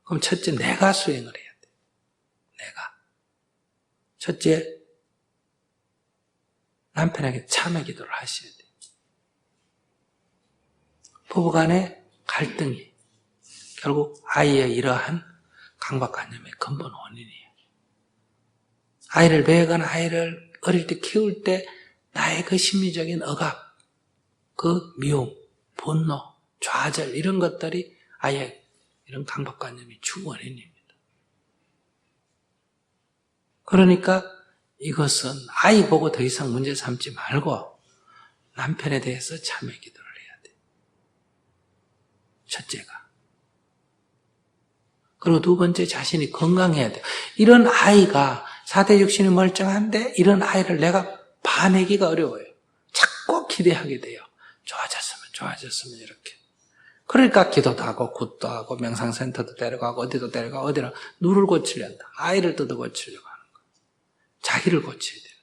그럼 첫째 내가 수행을 해야 돼요. 내가. 첫째 남편에게 참회 기도를 하셔야 돼요. 부부간의 갈등이 결국 아이의 이러한 강박관념의 근본 원인이에요. 아이를 배우거나 아이를 어릴 때 키울 때 나의 그 심리적인 억압, 그 미움, 분노, 좌절 이런 것들이 아이의 이런 강박관념의 주 원인입니다. 그러니까 이것은 아이 보고 더 이상 문제 삼지 말고 남편에 대해서 참회 기도를 해야 돼요. 첫째가. 그리고 두 번째 자신이 건강해야 돼요. 이런 아이가 4대 육신이 멀쩡한데 이런 아이를 내가 봐내기가 어려워요. 자꾸 기대하게 돼요. 좋아졌으면 이렇게. 그러니까 기도도 하고 굿도 하고 명상센터도 데려가고 어디도 데려가고 어디로 누를 고치려한다. 아이를 뜯어 고치려고 하는 거예요. 자기를 고쳐야 돼요.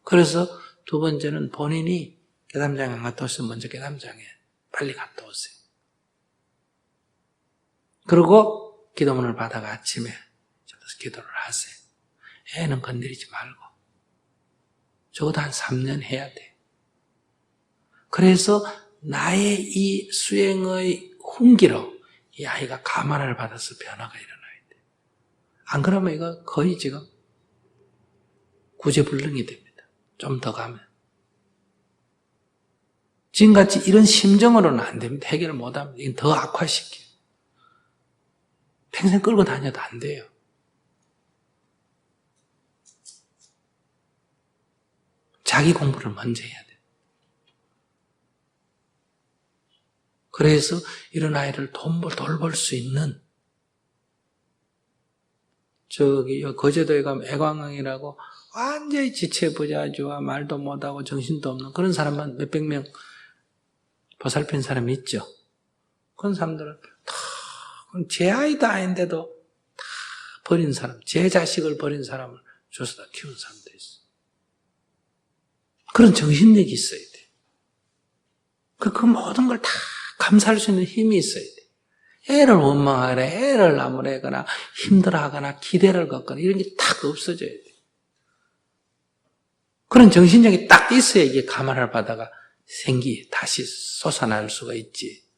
그래서 두 번째는 본인이 괴담장에 안 갔다 오시면 먼저 괴담장에 빨리 갔다 오세요. 그리고 기도문을 받아가 아침에 기도를 하세요. 애는 건드리지 말고. 적어도 한 3년 해야 돼. 그래서 나의 이 수행의 훈기로 이 아이가 감화를 받아서 변화가 일어나야 돼. 안 그러면 이거 거의 지금 구제불능이 됩니다. 좀 더 가면. 지금같이 이런 심정으로는 안 됩니다. 해결을 못하면 이건 더 악화시켜요. 평생 끌고 다녀도 안 돼요. 자기 공부를 먼저 해야 돼요. 그래서 이런 아이를 돌볼 수 있는 저기 거제도에 가면 애광왕이라고 완전히 지체부자주와 말도 못하고 정신도 없는 그런 사람만 몇백 명 보살핀 사람이 있죠. 그런 사람들은 다 제 아이도 아닌데도 다 버린 사람, 제 자식을 버린 사람을 줘서 다 키운 사람도 있어요. 그런 정신력이 있어야 돼요. 그 모든 걸 다 감사할 수 있는 힘이 있어야 돼요. 애를 원망하거나 애를 나무래거나 힘들어하거나 기대를 갖거나 이런 게 딱 없어져야 돼요. 그런 정신력이 딱 있어야 이게 감화를 받아가 다시 솟아날 수가 있지.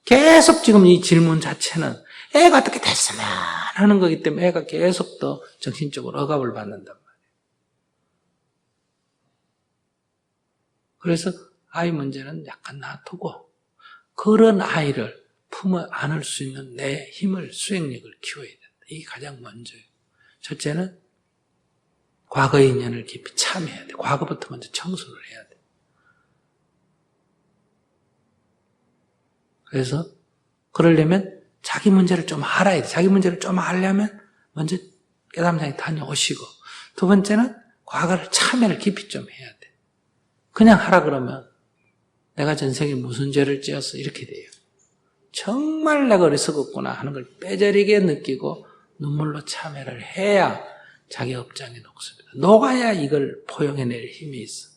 계속 지금 이 질문 자체는 애가 어떻게 됐으면 하는 거기 때문에 애가 계속 더 정신적으로 억압을 받는단 말이에요. 그래서 아이 문제는 약간 놔두고 그런 아이를 품어 안을 수 있는 내 힘을, 수행력을 키워야 된다. 이게 가장 먼저예요. 첫째는 과거의 인연을 깊이 참여해야 돼. 과거부터 먼저 청소를 해야 돼. 그래서 그러려면 자기 문제를 좀 알아야 돼. 자기 문제를 좀 알려면 먼저 깨달음장에 다녀오시고, 두 번째는 과거를 참여를 깊이 좀 해야 돼. 그냥 하라 그러면 내가 전생에 무슨 죄를 지었어 이렇게 돼요. 정말 내가 어리석었구나 하는 걸 뼈저리게 느끼고 눈물로 참여를 해야 자기 업장에 녹습니다. 녹아야 이걸 포용해낼 힘이 있어.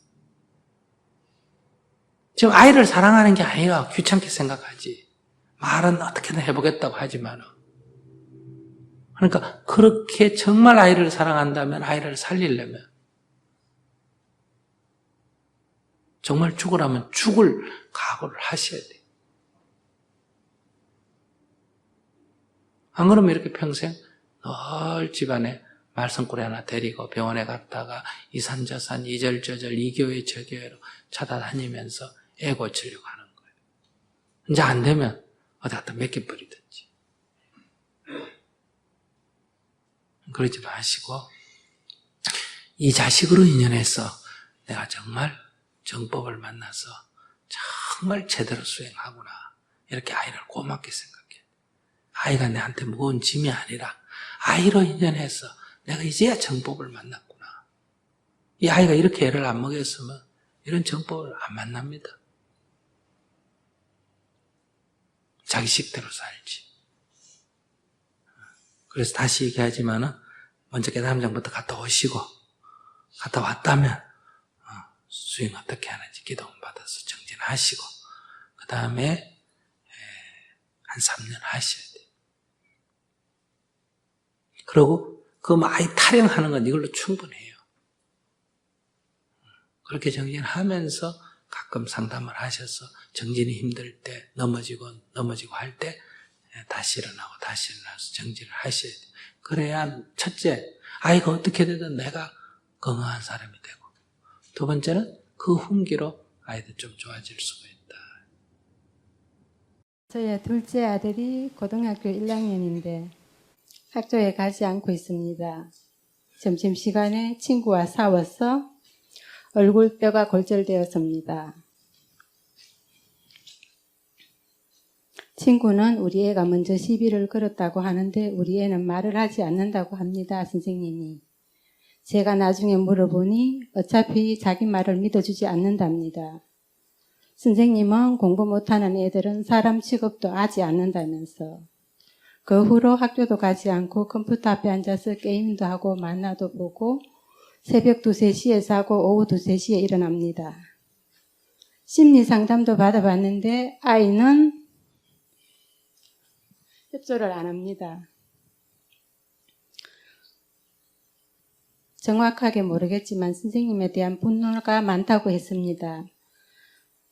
지금 아이를 사랑하는 게 아니라 귀찮게 생각하지. 말은 어떻게든 해보겠다고 하지만. 그러니까 그렇게 정말 아이를 사랑한다면 아이를 살리려면 정말 죽으라면 죽을 각오를 하셔야 돼요. 안 그러면 이렇게 평생 늘 집안에 말썽꾸리 하나 데리고 병원에 갔다가 이산저산 이절저절 이교회 저교회로 찾아다니면서 애 고치려고 하는 거예요. 이제 안 되면 어디 갖다 맡겨버리든지. 그러지 마시고 이 자식으로 인연해서 내가 정말 정법을 만나서 정말 제대로 수행하구나. 이렇게 아이를 고맙게 생각해. 아이가 내한테 무거운 짐이 아니라 아이로 인연해서 내가 이제야 정법을 만났구나. 이 아이가 이렇게 애를 안 먹였으면 이런 정법을 안 만납니다. 자기 식대로 살지. 그래서 다시 얘기하지만은 먼저 깨달음장부터 갔다 오시고, 갔다 왔다면 수행 어떻게 하는지 기도 받아서 정진하시고, 그 다음에 한 3년 하셔야 돼요. 그리고 그 아이 타령하는 건 이걸로 충분해요. 그렇게 정진하면서 가끔 상담을 하셔서 정진이 힘들 때 넘어지고 할 때 다시 일어나고 다시 일어나서 정진을 하셔야 돼요. 그래야 첫째, 아이가 어떻게 되든 내가 건강한 사람이 되고, 두 번째는 그 훈기로 아이도 좀 좋아질 수가 있다. 저희 둘째 아들이 고등학교 1학년인데 학교에 가지 않고 있습니다. 점심시간에 친구와 싸워서 얼굴뼈가 골절되었습니다. 친구는 우리 애가 먼저 시비를 걸었다고 하는데 우리 애는 말을 하지 않는다고 합니다. 선생님이. 제가 나중에 물어보니 어차피 자기 말을 믿어주지 않는답니다. 선생님은 공부 못하는 애들은 사람 취급도 하지 않는다면서. 그 후로 학교도 가지 않고 컴퓨터 앞에 앉아서 게임도 하고 만화도 보고 새벽 2, 3시에 자고 오후 2, 3시에 일어납니다. 심리상담도 받아봤는데 아이는 협조를 안 합니다. 정확하게 모르겠지만 선생님에 대한 분노가 많다고 했습니다.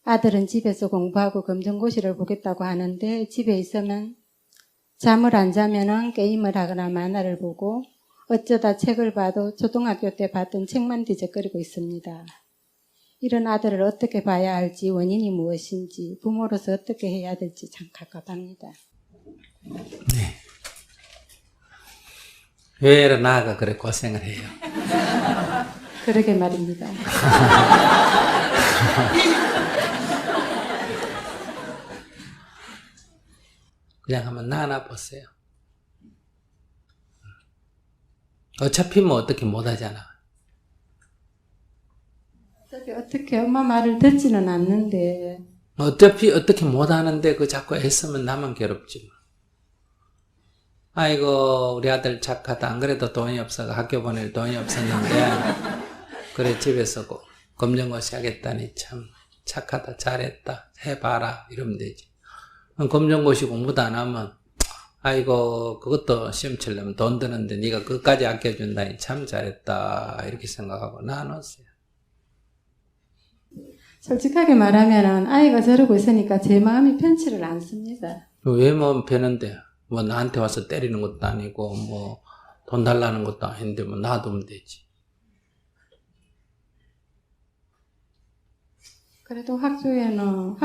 아들은 집에서 공부하고 검정고시를 보겠다고 하는데 집에 있으면 잠을 안 자면은 게임을 하거나 만화를 보고 어쩌다 책을 봐도 초등학교 때 봤던 책만 뒤적거리고 있습니다. 이런 아들을 어떻게 봐야 할지, 원인이 무엇인지, 부모로서 어떻게 해야 될지 참 갑갑합니다. 네. 왜 나가 그래 고생을 해요? 그러게 말입니다. 그냥 한번 나나 보세요. 어차피 뭐 어떻게 못하잖아. 어떻게 엄마 말을 듣지는 않는데 어차피 어떻게 못하는데 그 자꾸 애쓰면 나만 괴롭지 뭐. 아이고 우리 아들 착하다. 안 그래도 돈이 없어서 학교 보낼 돈이 없었는데 그래 집에서 검정고시 하겠다니 참 착하다. 잘했다. 해봐라. 이러면 되지. 검정고시 공부도 안 하면 아이고 그것도 시험 치려면 돈 드는데 네가 그것까지 아껴준다니 참 잘했다. 이렇게 생각하고 나눴어요. 솔직하게 말하면 아이가 저러고 있으니까 제 마음이 편치를 않습니다. 왜 뭐 배는데 뭐 나한테 와서 때리는 것도 아니고 뭐 돈 달라는 것도 아닌데 뭐 놔두면 되지. 그래도 학교는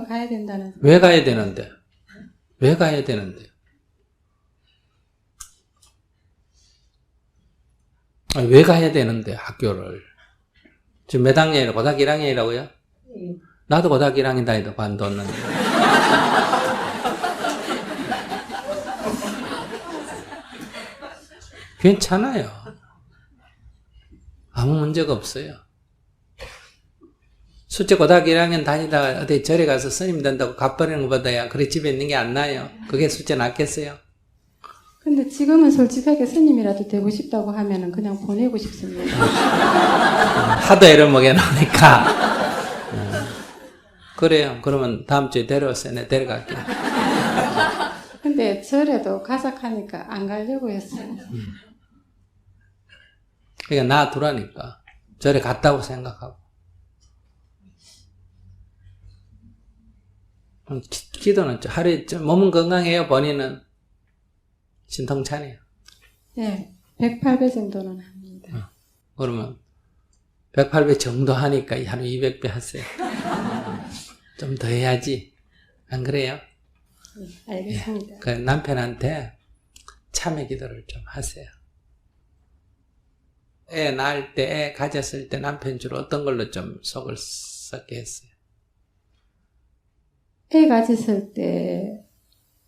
가야 된다는. 왜 가야 되는데? 왜 가야 되는데? 아니, 왜 가야 되는데 학교를? 지금 몇 학년이라고? 고등학교 1학년이라고요? 나도 고등학교 1학년 다니도 관뒀는데. 괜찮아요. 아무 문제가 없어요. 수제 고등학교 1학년 다니다가 어디 절에 가서 스님 된다고 갚아버리는 것보다야 그래 집에 있는 게 안 나아요. 그게 수제 낫겠어요? 근데 지금은 솔직하게 스님이라도 되고 싶다고 하면은 그냥 보내고 싶습니다. 하도 애를 먹여놓으니까. 그래요. 그러면 다음 주에 데려오세요. 내가 데려갈게요. 근데 절에도 가삭하니까 안 가려고 했어요. 그러니까 놔두라니까. 절에 갔다고 생각하고. 기도는 하루에 몸은 건강해요. 본인은 신통차네요. 네, 108배 정도는 합니다. 그러면 108배 정도 하니까 하루 200배 하세요. 좀 더 해야지. 안 그래요? 네, 알겠습니다. 그 남편한테 참회 기도를 좀 하세요. 애 낳을 때, 애 가졌을 때 남편 주로 어떤 걸로 좀 속을 썩게 했어요? 애 가졌을 때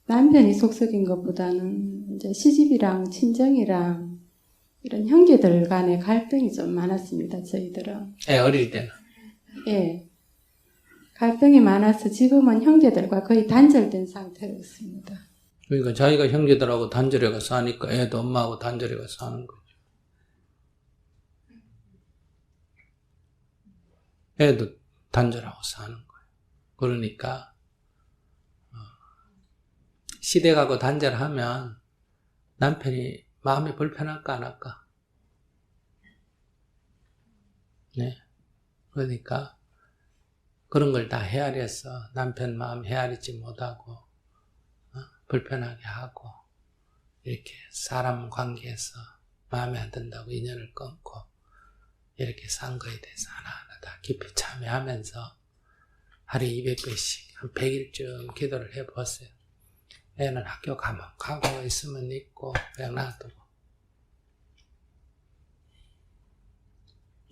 남편이 속썩인 것보다는 이제 시집이랑 친정이랑 이런 형제들 간의 갈등이 좀 많았습니다. 저희들은. 애 어릴 때는. 예. 갈등이 많아서 지금은 형제들과 거의 단절된 상태로 있습니다. 그러니까 자기가 형제들하고 단절해 가서 사니까 애도 엄마하고 단절해 가서 사는 거죠. 애도 단절하고 사는 거예요. 그러니까 시댁하고 단절하면 남편이 마음이 불편할까 안 할까? 네. 그러니까 그런 걸 다 헤아려서 남편 마음 헤아리지 못하고 불편하게 하고 이렇게 사람 관계에서 마음에 안 든다고 인연을 끊고 이렇게 산 거에 대해서 하나하나 다 깊이 참여하면서 하루에 200배씩 한 100일쯤 기도를 해보세요. 애는 학교 가고 있으면 있고 그냥 놔두고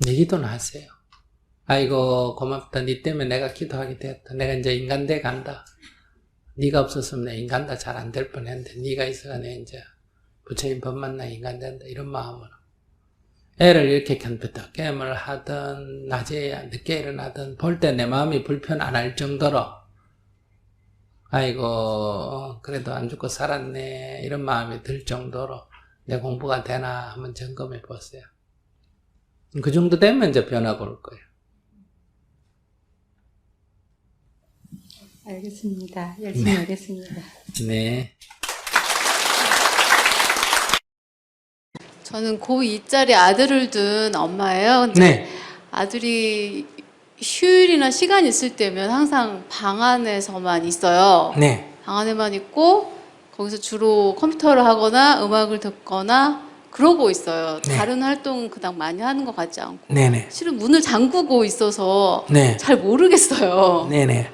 내 기도는 하세요. 아이고 고맙다. 니 때문에 내가 기도하게 됐다. 내가 이제 인간대 간다. 네가 없었으면 내 인간다 잘 안 될 뻔했는데 네가 있어가 내 이제 부처님 법 만나 인간 된다. 이런 마음으로 애를 이렇게 견뎠다. 게임을 하든 낮에 늦게 일어나든 볼 때 내 마음이 불편 안 할 정도로 아이고 그래도 안 죽고 살았네 이런 마음이 들 정도로 내 공부가 되나 한번 점검해 보세요. 그 정도 되면 이제 변화가 올 거예요. 알겠습니다. 열심히 하겠습니다. 네. 저는 고2짜리 아들을 둔 엄마예요. 근데 네. 아들이 휴일이나 시간 있을 때면 항상 방 안에서만 있어요. 네. 방 안에만 있고 거기서 주로 컴퓨터를 하거나 음악을 듣거나 그러고 있어요. 네. 다른 활동은 그닥 많이 하는 것 같지 않고. 네네. 실은 문을 잠그고 있어서 네. 잘 모르겠어요. 네네.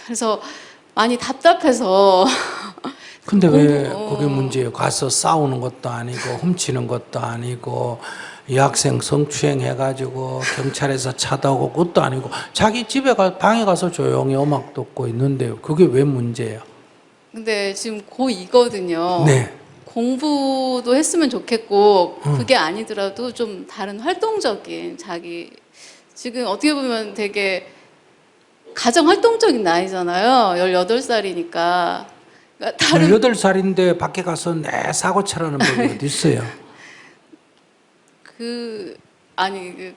그래서 많이 답답해서 근데 왜 공부- 그게 문제예요? 가서 싸우는 것도 아니고 훔치는 것도 아니고 여학생 성추행 해가지고 경찰에서 찾아오고 그것도 아니고 자기 집에 방에 가서 조용히 음악 듣고 있는데요. 그게 왜 문제예요? 근데 지금 고2거든요. 네. 공부도 했으면 좋겠고 그게 아니더라도 좀 다른 활동적인 자기 지금 어떻게 보면 되게 가정 활동적인 나이잖아요. 18살이니까. 그러니까 다른 18살인데 밖에 가서 내 사고 차라는 법이 어디 있어요?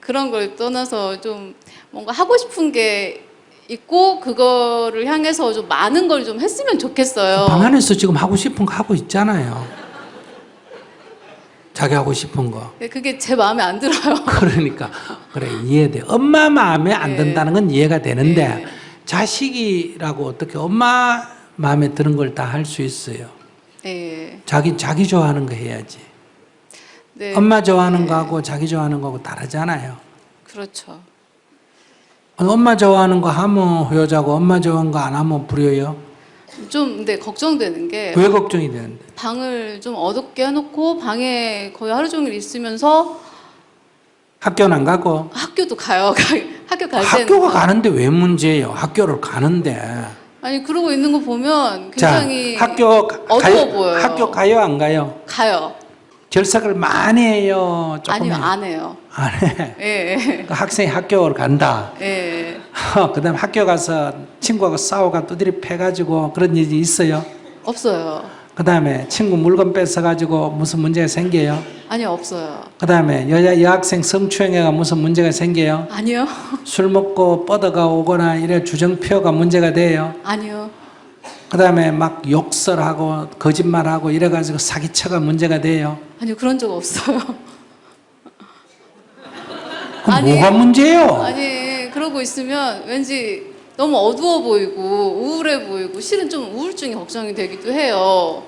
그런 걸 떠나서 좀 뭔가 하고 싶은 게 있고 그거를 향해서 좀 많은 걸 좀 했으면 좋겠어요. 방 안에서 지금 하고 싶은 거 하고 있잖아요. 자기 하고 싶은 거. 근데 그게 제 마음에 안 들어요. 그러니까 그래 이해돼. 엄마 마음에 안 네. 든다는 건 이해가 되는데 네. 자식이라고 어떻게 엄마 마음에 드는 걸 다 할 수 있어요. 네. 자기 좋아하는 거 해야지. 네. 엄마 좋아하는 네. 거하고 자기 좋아하는 거하고 다르잖아요. 그렇죠. 엄마 좋아하는 거 하면 여자고 엄마 좋아하는 거 안 하면 불효요. 좀 근데 걱정되는 게 왜 걱정이 되는데? 방을 좀 어둡게 해놓고 방에 거의 하루 종일 있으면서 학교는 안 가고 학교도 가요. 학교 갈 때는 학교가 가는데 왜 문제예요? 학교를 가는데. 아니 그러고 있는 거 보면 자, 굉장히 학교 어두워 가요? 보여요. 학교 가요 안 가요? 가요. 결석을 많이 해요. 조금 아니요 해요? 안 해요. 안 해. 예. 그 학생이 학교를 간다. 예. 그다음 학교 가서 친구하고 싸우가 두드리 패가지고 그런 일이 있어요. 없어요. 그다음에 친구 물건 뺏어가지고 무슨 문제가 생겨요. 아니요 없어요. 그다음에 여학생 성추행해가 무슨 문제가 생겨요. 아니요. 술 먹고 뻗어가 오거나 이래 주정표가 문제가 돼요. 아니요. 그다음에 막 욕설하고 거짓말하고 이래가지고 사기쳐가 문제가 돼요. 아니요 그런 적 없어요. 그럼 아니, 뭐가 문제예요? 아니 그러고 있으면 왠지 너무 어두워 보이고 우울해 보이고 실은 좀 우울증이 걱정이 되기도 해요.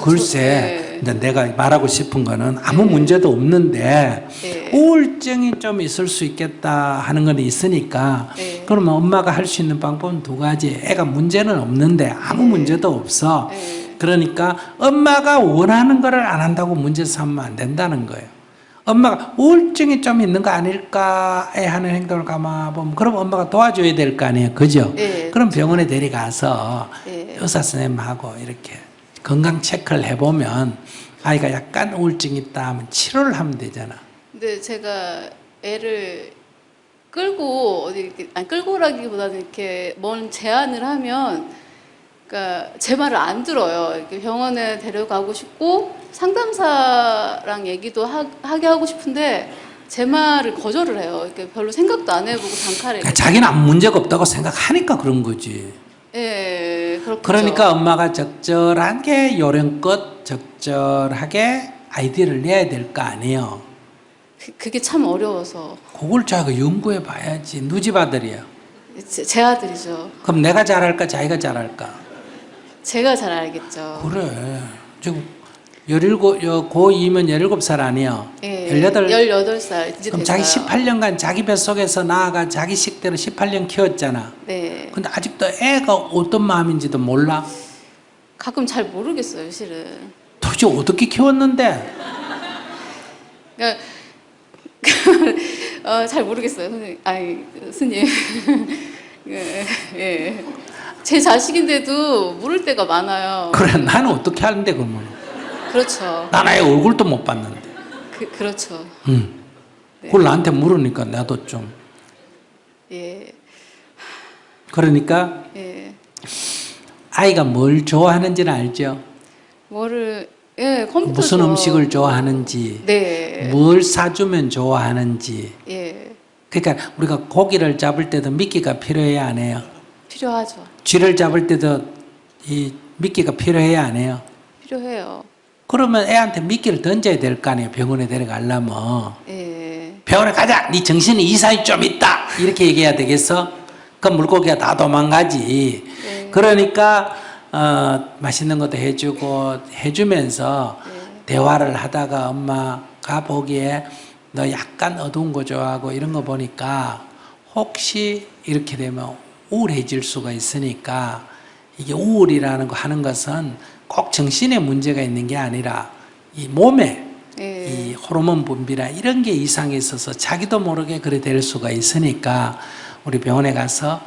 글쎄. 네. 근데 내가 말하고 싶은 거는 아무 문제도 없는데 네. 우울증이 좀 있을 수 있겠다 하는 건 있으니까 네. 그러면 엄마가 할 수 있는 방법은 두 가지. 애가 문제는 없는데 아무 문제도 없어. 네. 그러니까 엄마가 원하는 거를 안 한다고 문제 삼으면 안 된다는 거예요. 엄마가 우울증이 좀 있는 거 아닐까 애 하는 행동을 가만보면 그럼 엄마가 도와줘야 될 거 아니에요. 그죠? 네. 그럼 병원에 데려가서 네. 의사 선생님하고 이렇게 건강 체크를 해보면 아이가 약간 우울증이 있다 하면 치료를 하면 되잖아. 근데 제가 애를 끌고 어디 이렇게 아니 끌고라기보다는 이렇게 뭔 제안을 하면 그러니까 제 말을 안 들어요. 이렇게 병원에 데려가고 싶고 상담사랑 얘기도 하게 하고 싶은데 제 말을 거절을 해요. 이렇게 별로 생각도 안 해보고 단칼에. 그러니까 자기는 아무 문제가 없다고 생각하니까 그런 거지. 예, 그렇죠. 그러니까 엄마가 적절하게 요령껏 적절하게 아이디어를 내야 될 거 아니에요. 그게 참 어려워서 그걸 자기가 연구해 봐야지. 누집 아들이야. 제 아들이죠. 그럼 내가 잘할까 자기가 잘할까? 제가 잘 알겠죠. 그래. 지금 고2면 17살 아니야. 예, 18살. 18살 이제 그럼 됐어요. 자기 18년간 자기 뱃속에서 나아가 자기 식대로 18년 키웠잖아. 네. 근데 아직도 애가 어떤 마음인지도 몰라. 가끔 잘 모르겠어요, 실은. 도대체 어떻게 키웠는데? 그러니까 잘 모르겠어요, 선생님. 아니, 스님. 예, 예. 제 자식인데도 모를 때가 많아요. 그래 나는 어떻게 하는데 그러면. 그렇죠. 난 아예 얼굴도 못 봤는데. 그렇죠. 응. 그걸 나한테 물으니까 나도 좀. 예, 그러니까 예. 아이가 뭘 좋아하는지는 알죠. 컴퓨터 무슨 음식을 좋아하는지, 네. 뭘 사주면 좋아하는지. 예, 그러니까 우리가 고기를 잡을 때도 미끼가 필요해야 안 해요. 필요하죠. 쥐를 잡을 때도 이 미끼가 필요해야 안 해요. 필요해요. 그러면 애한테 미끼를 던져야 될 거 아니에요. 병원에 데려가려면. 예. 병원에 가자. 네 정신에 이상이 좀 있다. 이렇게 얘기해야 되겠어? 그럼 물고기가 다 도망가지. 네. 그러니까 맛있는 것도 해주고 해주면서 대화를 하다가 엄마가 보기에 너 약간 어두운 거 좋아하고 이런 거 보니까 혹시 이렇게 되면 우울해질 수가 있으니까 이게 우울이라는 거 하는 것은 꼭 정신에 문제가 있는 게 아니라 이 몸에 예. 이 호르몬 분비나 이런 게 이상이 있어서 자기도 모르게 그래 될 수가 있으니까 우리 병원에 가서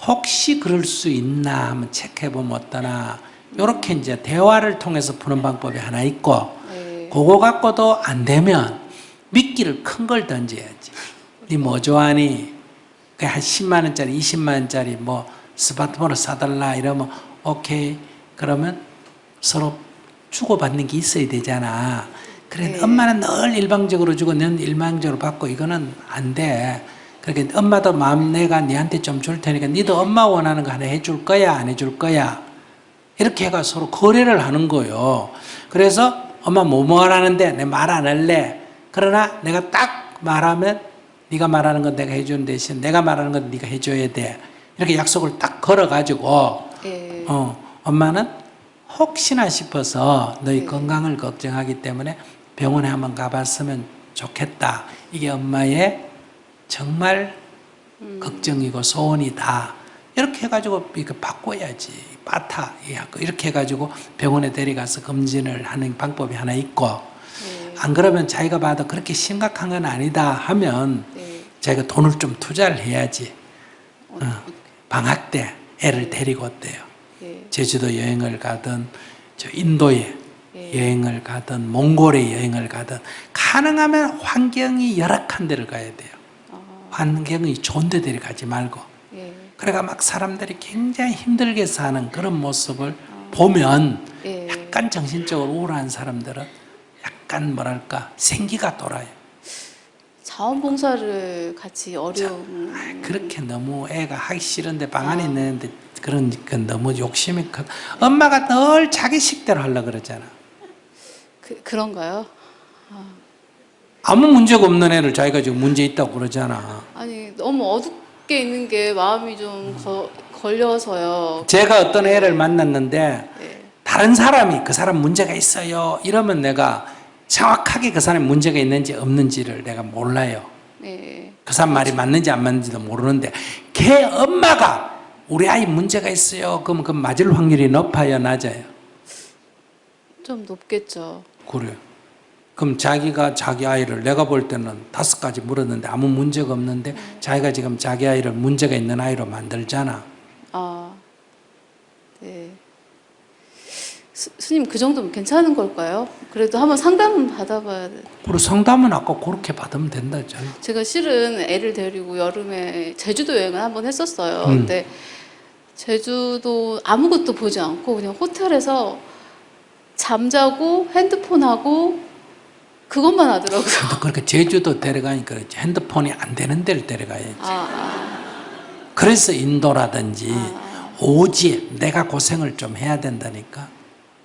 혹시 그럴 수 있나 한번 체크해 보면 어떠나 이렇게 이제 대화를 통해서 푸는 방법이 하나 있고 예. 그거 갖고도 안 되면 미끼를 큰 걸 던져야지. 니 뭐 좋아하니? 그냥 한 10만 원짜리 20만 원짜리 뭐 스마트폰을 사달라 이러면 오케이. 그러면 서로 주고받는 게 있어야 되잖아. 그래 네. 엄마는 늘 일방적으로 주고 넌 일방적으로 받고 이거는 안 돼. 그러니까 엄마도 마음 내가 니한테 좀 줄 테니까 니도 엄마 원하는 거 하나 해줄 거야 안 해줄 거야 이렇게 해가 서로 거래를 하는 거예요. 그래서 엄마 뭐 하라는데 내 말 안 할래. 그러나 내가 딱 말하면 네가 말하는 건 내가 해주는 대신 내가 말하는 건 네가 해줘야 돼. 이렇게 약속을 딱 걸어가지고 예. 엄마는 혹시나 싶어서 너희 건강을 걱정하기 때문에 병원에 한번 가봤으면 좋겠다. 이게 엄마의 정말 걱정이고 소원이다. 이렇게 해가지고 이거 바꿔야지. 빠타 이렇게 해가지고 병원에 데려가서 검진을 하는 방법이 하나 있고 안 그러면 자기가 봐도 그렇게 심각한 건 아니다 하면 자기가 돈을 좀 투자를 해야지. 방학 때 애를 데리고 왔대요. 제주도 여행을 가든 저 인도에 여행을 가든 몽골에 여행을 가든 가능하면 환경이 열악한 데를 가야 돼요. 환경이 좋은 데 데려가지 말고. 그러니까 막 사람들이 굉장히 힘들게 사는 그런 모습을 보면 약간 정신적으로 우울한 사람들은 약간 뭐랄까 생기가 돌아요. 자원봉사를 같이 어려운 그렇게 너무 애가 하기 싫은데 방 안에 있는데 그런 건 너무 욕심이 큰. 엄마가 늘 자기 식대로 하려고 그러잖아. 그런가요? 아무 문제가 없는 애를 자기가 지금 문제 있다고 그러잖아. 아니 너무 어둡게 있는 게 마음이 좀 걸려서요. 제가 어떤 애를 만났는데 예. 다른 사람이 그 사람 문제가 있어요 이러면 내가 정확하게 그 사람이 문제가 있는지 없는지를 내가 몰라요. 네. 그 사람 말이 맞는지 안 맞는지도 모르는데 걔 엄마가 우리 아이 문제가 있어요 그러면 그 맞을 확률이 높아요 낮아요? 좀 높겠죠. 그래요. 그럼 자기가 자기 아이를 내가 볼 때는 5가지 물었는데 아무 문제가 없는데 자기가 지금 자기 아이를 문제가 있는 아이로 만들잖아. 아, 네. 스님 그 정도면 괜찮은 걸까요? 그래도 한번 상담은 받아봐야 돼. 그리고 상담은 아까 그렇게 받으면 된다죠. 제가 실은 애를 데리고 여름에 제주도 여행을 한번 했었어요. 근데 제주도 아무것도 보지 않고 그냥 호텔에서 잠자고 핸드폰하고 그것만 하더라고요. 근데 그렇게 제주도 데려가니까 그렇지. 핸드폰이 안 되는 데를 데려가야지. 그래서 인도라든지 오지 내가 고생을 좀 해야 된다니까.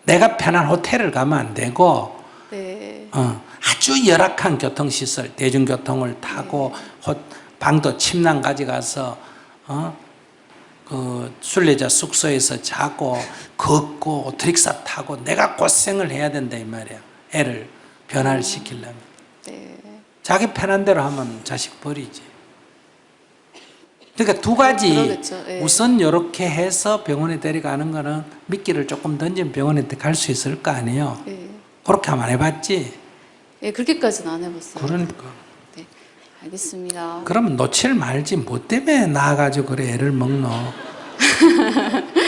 내가 편한 호텔을 가면 안 되고 네. 아주 열악한 교통시설 대중교통을 타고 방도 침낭 가져가서 그 순례자 숙소에서 자고 걷고 트릭사 타고 내가 고생을 해야 된다 이 말이야. 애를 변화를 시키려면. 네. 자기 편한 대로 하면 자식 버리지. 그러니까 두 가지 그러겠죠. 예. 우선 이렇게 해서 병원에 데려가는 거는 미끼를 조금 던지면 병원에 갈 수 있을 거 아니에요. 네. 그렇게 하면 안 해봤지. 예, 그렇게까지는 안 해봤어요. 그러니까. 네, 알겠습니다. 그러면 놓칠 말지 뭐 때문에 낳아가지고 그래 애를 먹노.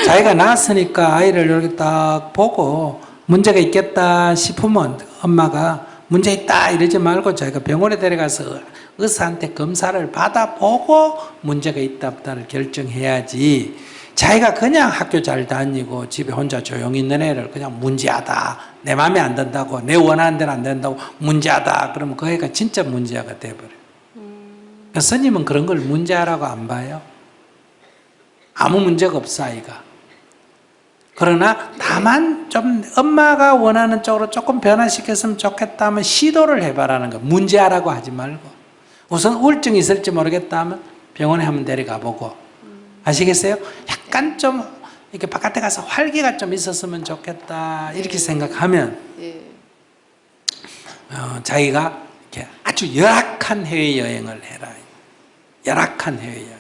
자기가 낳았으니까 아이를 이렇게 딱 보고 문제가 있겠다 싶으면 엄마가 문제 있다 이러지 말고 자기가 병원에 데려가서 의사한테 검사를 받아보고 문제가 있다 없다를 결정해야지. 자기가 그냥 학교 잘 다니고 집에 혼자 조용히 있는 애를 그냥 문제하다 내 마음에 안 든다고 내 원하는 대로 안 된다고 문제하다 그러면 그 애가 진짜 문제아가 돼버려요. 그러니까 스님은 그런 걸 문제아라고 안 봐요. 아무 문제가 없어 아이가. 그러나 다만 좀 엄마가 원하는 쪽으로 조금 변화시켰으면 좋겠다 하면 시도를 해봐라는 거. 문제하라고 하지 말고. 우선 우울증이 있을지 모르겠다 하면 병원에 한번 데려가 보고. 아시겠어요? 약간 좀 이렇게 바깥에 가서 활기가 좀 있었으면 좋겠다 이렇게 생각하면 예. 자기가 이렇게 아주 열악한 해외여행을 해라. 열악한 해외여행.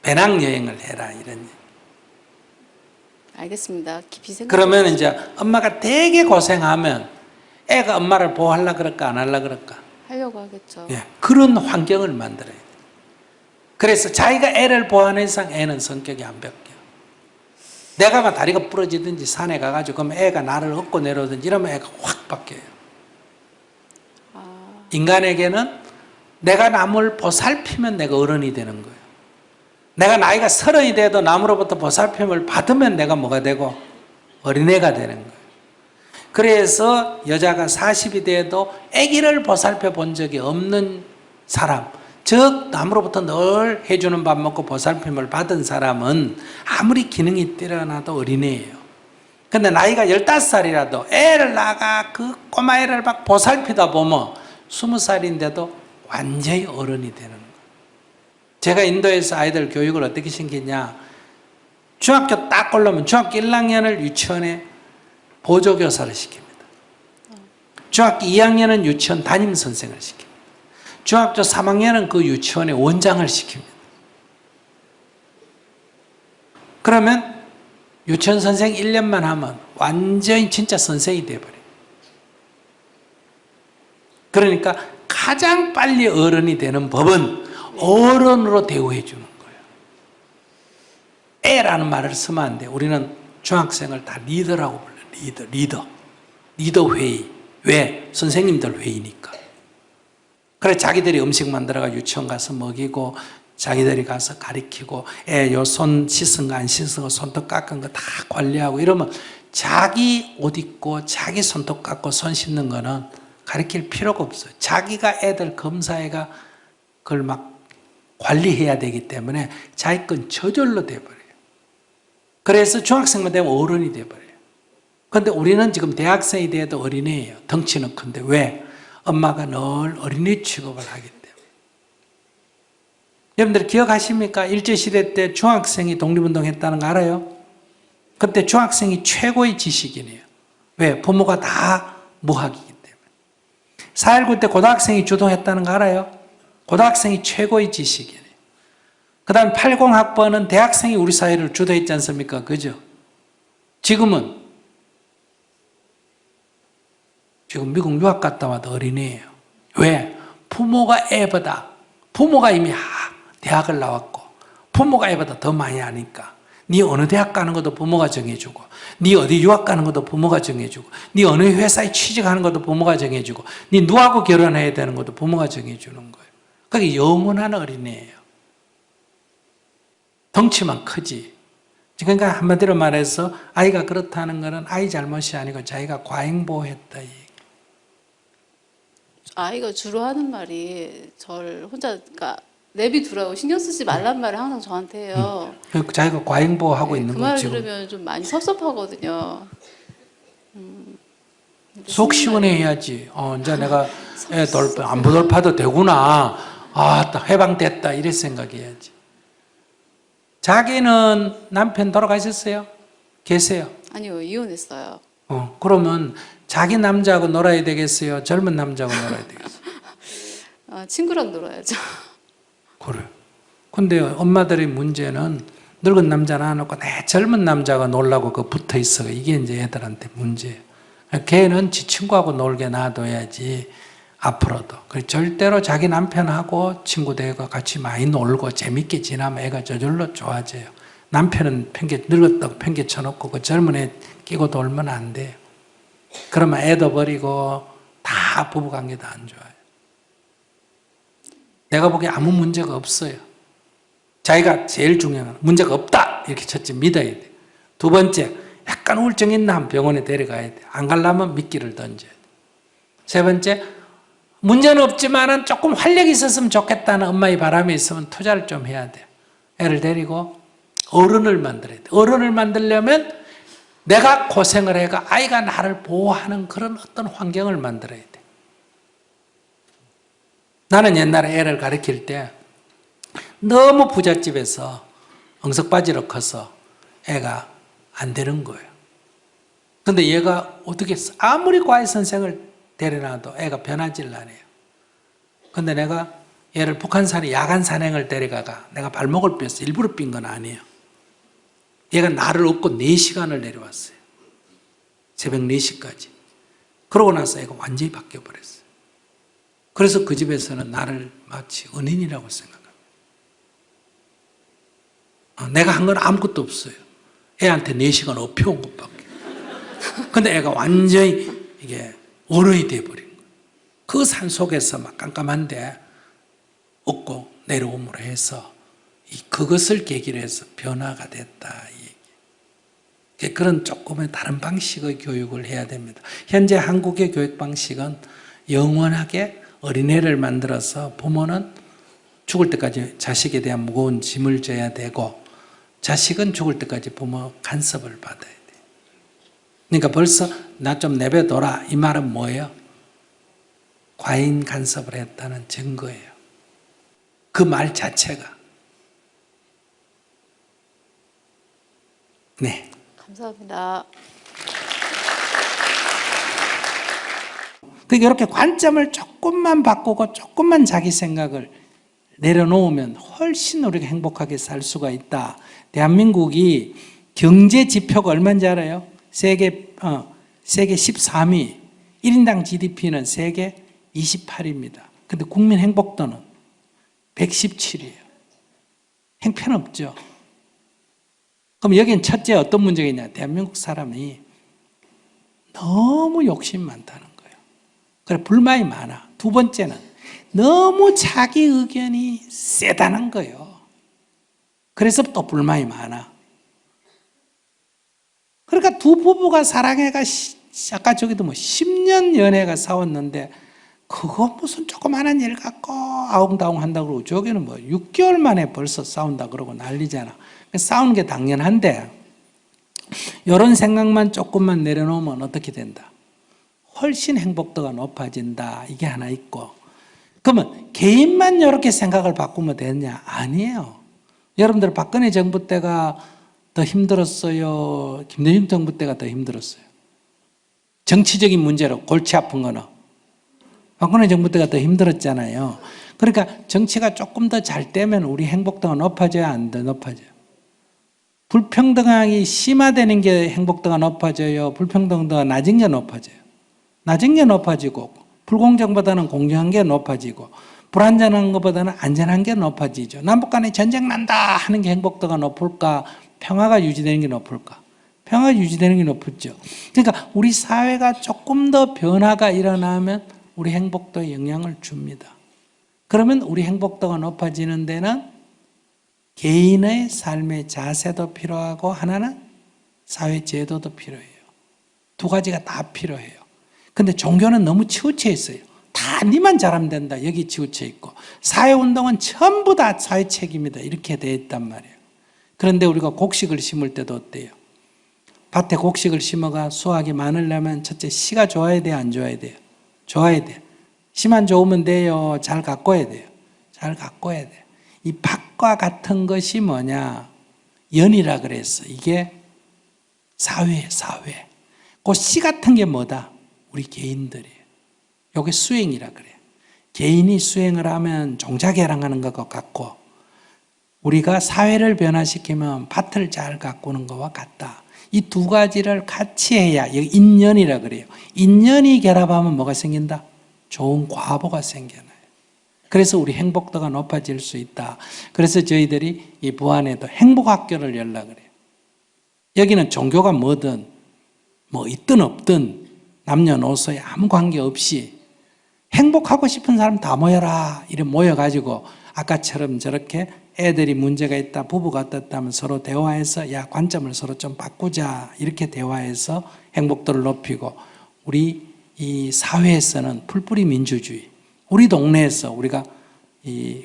배낭여행을 해라 이런 얘기. 알겠습니다. 깊이 생각. 그러면 이제 엄마가 되게 고생하면 애가 엄마를 보호하려고 그럴까 안 하려고 그럴까? 하려고 하겠죠. 예, 그런 환경을 만들어야 돼. 그래서 자기가 애를 보호하는 이상 애는 성격이 안 바뀌어. 내가 막 다리가 부러지든지 산에 가가지고 그럼 애가 나를 업고 내려오든지 이러면 애가 확 바뀌어요. 인간에게는 내가 남을 보살피면 내가 어른이 되는 거예요. 내가 나이가 30이 돼도 남으로부터 보살핌을 받으면 내가 뭐가 되고 어린애가 되는 거예요. 그래서 여자가 40이 돼도 아기를 보살펴 본 적이 없는 사람, 즉 남으로부터 늘 해주는 밥 먹고 보살핌을 받은 사람은 아무리 기능이 뛰어나도 어린애예요. 근데 나이가 15살이라도 애를 낳아 그 꼬마 애를 막 보살피다 보면 20살인데도 완전히 어른이 되는 거예요. 제가 인도에서 아이들 교육을 어떻게 시키냐, 중학교 딱 올라오면 중학교 1학년을 유치원에 보조교사를 시킵니다. 중학교 2학년은 유치원 담임선생을 시킵니다. 중학교 3학년은 그 유치원의 원장을 시킵니다. 그러면 유치원 선생 1년만 하면 완전히 진짜 선생이 되어버려요. 그러니까 가장 빨리 어른이 되는 법은 어른으로 대우해 주는 거예요. 애라는 말을 쓰면 안 돼. 우리는 중학생을 다 리더라고 불러요. 리더 회의. 왜? 선생님들 회의니까. 그래 자기들이 음식 만들어가 유치원 가서 먹이고 자기들이 가서 가르치고 애 요 손 씻은 거 안 씻은 거 손톱 깎은 거 다 관리하고 이러면 자기 옷 입고 자기 손톱 깎고 손 씻는 거는 가르칠 필요가 없어요. 자기가 애들 검사해가 그걸 막 관리해야 되기 때문에 자기 건 저절로 돼버려요. 그래서 중학생만 되면 어른이 돼버려요. 그런데 우리는 지금 대학생이 돼도 어린애예요. 덩치는 큰데 왜? 엄마가 늘 어린애 취급을 하기 때문에. 여러분들 기억하십니까? 일제시대 때 중학생이 독립운동 했다는 거 알아요? 그때 중학생이 최고의 지식인이에요. 왜? 부모가 다 무학이기 때문에. 4.19 때 고등학생이 주동했다는 거 알아요? 고등학생이 최고의 지식이에요. 그 다음 80학번은 대학생이 우리 사회를 주도했지 않습니까? 그죠? 지금 미국 유학 갔다 와도 어린애예요. 왜? 부모가 애보다, 부모가 이미 대학을 나왔고 부모가 애보다 더 많이 아니까 네 어느 대학 가는 것도 부모가 정해주고 네 어디 유학 가는 것도 부모가 정해주고 네 어느 회사에 취직하는 것도 부모가 정해주고 네 누구하고 결혼해야 되는 것도 부모가 정해주는 거예요. 그게 영원한 어린애예요. 덩치만 크지. 그러니까 한마디로 말해서 아이가 그렇다는 것은 아이 잘못이 아니고 자기가 과잉보호했다. 아이가 주로 하는 말이 저를 혼자 그러니까 내비두라고 신경 쓰지 말란 말을 항상 저한테 해요. 자기가 과잉보호하고 있는 그 거지. 말을 지금. 들으면 좀 많이 섭섭하거든요. 속 시원해야지. 이제 내가 애 안부 돌파도 되구나. 딱 해방됐다. 이래 생각해야지. 자기는 남편 돌아가셨어요? 계세요? 아니요, 이혼했어요. 그러면 자기 남자하고 놀아야 되겠어요? 젊은 남자하고 놀아야 되겠어요? 친구랑 놀아야죠. 그래. 근데 엄마들의 문제는 늙은 남자 놔놓고 내 젊은 남자가 놀라고 그 붙어 있어. 이게 이제 애들한테 문제예요. 걔는 지 친구하고 놀게 놔둬야지 앞으로도. 절대로 자기 남편하고 친구 되고 같이 많이 놀고 재밌게 지나면 애가 저절로 좋아져요. 남편은 늙었다고 팽개 쳐놓고 그 젊은 애 끼고 놀면 안 돼요. 그러면 애도 버리고 다 부부관계도 안 좋아요. 내가 보기에 아무 문제가 없어요. 자기가 제일 중요한 건 문제가 없다 이렇게 첫째 믿어야 돼. 두 번째 약간 우울증 있나 하면 병원에 데려가야 돼. 안 가려면 미끼를 던져야 돼. 세 번째 문제는 없지만은 조금 활력이 있었으면 좋겠다는 엄마의 바람이 있으면 투자를 좀 해야 돼. 애를 데리고 어른을 만들어야 돼. 어른을 만들려면 내가 고생을 해가 아이가 나를 보호하는 그런 어떤 환경을 만들어야 돼. 나는 옛날에 애를 가르칠 때 너무 부잣집에서 엉석바지로 커서 애가 안 되는 거예요. 근데 얘가 어떻게 했어? 아무리 과외 선생을 데려놔도 애가 변하질 않아요. 근데 내가 얘를 북한산에 야간 산행을 데려가가 내가 발목을 뺐어. 일부러 삔 건 아니에요. 얘가 나를 업고 4시간을 내려왔어요. 새벽 4시까지. 그러고 나서 애가 완전히 바뀌어버렸어요. 그래서 그 집에서는 나를 마치 은인이라고 생각합니다. 내가 한 건 아무것도 없어요. 애한테 4시간 업혀온 것밖에. 근데 애가 완전히 이게 어른이 돼버린 거예요. 그 산 속에서 막 깜깜한데 업고 내려옴으로 해서 그것을 계기로 해서 변화가 됐다. 이 얘기. 그런 조금의 다른 방식의 교육을 해야 됩니다. 현재 한국의 교육 방식은 영원하게 어린애를 만들어서 부모는 죽을 때까지 자식에 대한 무거운 짐을 져야 되고 자식은 죽을 때까지 부모 간섭을 받아야 돼요. 그러니까 벌써 나 좀 내버려둬라 이 말은 뭐예요? 과잉 간섭을 했다는 증거예요. 그 말 자체가. 네. 감사합니다. 그러니까 이렇게 관점을 조금만 바꾸고 조금만 자기 생각을 내려놓으면 훨씬 우리가 행복하게 살 수가 있다. 대한민국이 경제 지표가 얼마인지 알아요? 세계 13위, 1인당 GDP는 세계 28위입니다. 근데 국민 행복도는 117이에요. 형편없죠. 그럼 여기는 첫째 어떤 문제가 있냐? 대한민국 사람이 너무 욕심 많다는 거예요. 그래 불만이 많아. 두 번째는 너무 자기 의견이 세다는 거예요. 그래서 또 불만이 많아. 그러니까 두 부부가 사랑해가 아까 저기도 뭐 10년 연애가 싸웠는데 그거 무슨 조그마한 일 갖고 아웅다웅 한다고 그러고 저기는 뭐 6개월 만에 벌써 싸운다 그러고 난리잖아. 싸우는 게 당연한데 이런 생각만 조금만 내려놓으면 어떻게 된다? 훨씬 행복도가 높아진다. 이게 하나 있고 그러면 개인만 이렇게 생각을 바꾸면 되느냐? 아니에요. 여러분들 박근혜 정부 때가 더 힘들었어요? 김대중 정부 때가 더 힘들었어요? 정치적인 문제로 골치 아픈 거는 박근혜 정부 때가 더 힘들었잖아요. 그러니까 정치가 조금 더 잘 되면 우리 행복도가 높아져야 안 돼? 높아져요. 불평등함이 심화되는 게 행복도가 높아져요? 불평등도가 낮은 게 높아져요? 낮은 게 높아지고 불공정보다는 공정한 게 높아지고 불안전한 것보다는 안전한 게 높아지죠. 남북 간에 전쟁 난다 하는 게 행복도가 높을까? 평화가 유지되는 게 높을까? 평화가 유지되는 게 높겠죠. 그러니까 우리 사회가 조금 더 변화가 일어나면 우리 행복도에 영향을 줍니다. 그러면 우리 행복도가 높아지는 데는 개인의 삶의 자세도 필요하고 하나는 사회 제도도 필요해요. 두 가지가 다 필요해요. 근데 종교는 너무 치우쳐 있어요. 다 니만 잘하면 된다. 여기 치우쳐 있고 사회운동은 전부 다 사회 책임이다. 이렇게 돼 있단 말이에요. 그런데 우리가 곡식을 심을 때도 어때요? 밭에 곡식을 심어가 수확이 많으려면 첫째 씨가 좋아야 돼요? 안 좋아야 돼요? 좋아야 돼요. 씨만 좋으면 돼요? 잘 가꿔야 돼요? 잘 가꿔야 돼요. 이 밭과 같은 것이 뭐냐? 연이라 그랬어. 이게 사회예요, 사회. 그 씨 같은 게 뭐다? 우리 개인들이에요. 이게 수행이라 그래요. 개인이 수행을 하면 종자개량하는 것과 같고 우리가 사회를 변화시키면 밭을 잘 가꾸는 것과 같다. 이 두 가지를 같이 해야 인연이라 그래요. 인연이 결합하면 뭐가 생긴다? 좋은 과보가 생겨나요. 그래서 우리 행복도가 높아질 수 있다. 그래서 저희들이 이 부안에도 행복학교를 열려고 그래요. 여기는 종교가 뭐든 뭐 있든 없든 남녀노소에 아무 관계없이 행복하고 싶은 사람 다 모여라. 이래 모여가지고 아까처럼 저렇게 애들이 문제가 있다, 부부가 어떻다 하면 서로 대화해서 야 관점을 서로 좀 바꾸자 이렇게 대화해서 행복도를 높이고 우리 이 사회에서는 풀뿌리 민주주의 우리 동네에서 우리가 이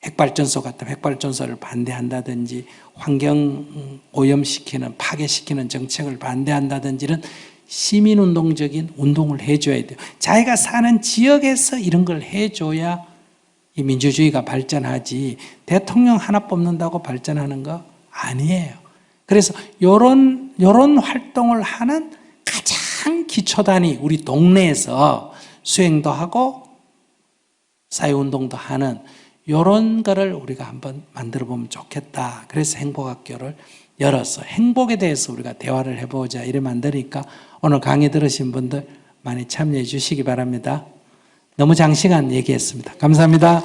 핵발전소 같은 핵발전소를 반대한다든지 환경 오염시키는 파괴시키는 정책을 반대한다든지 이런 시민운동적인 운동을 해줘야 돼요. 자기가 사는 지역에서 이런 걸 해줘야 이 민주주의가 발전하지 대통령 하나 뽑는다고 발전하는 거 아니에요. 그래서 요런 활동을 하는 가장 기초단위 우리 동네에서 수행도 하고 사회운동도 하는 요런 거를 우리가 한번 만들어 보면 좋겠다. 그래서 행복학교를 열어서 행복에 대해서 우리가 대화를 해보자 이래 만드니까 오늘 강의 들으신 분들 많이 참여해 주시기 바랍니다. 너무 장시간 얘기했습니다. 감사합니다.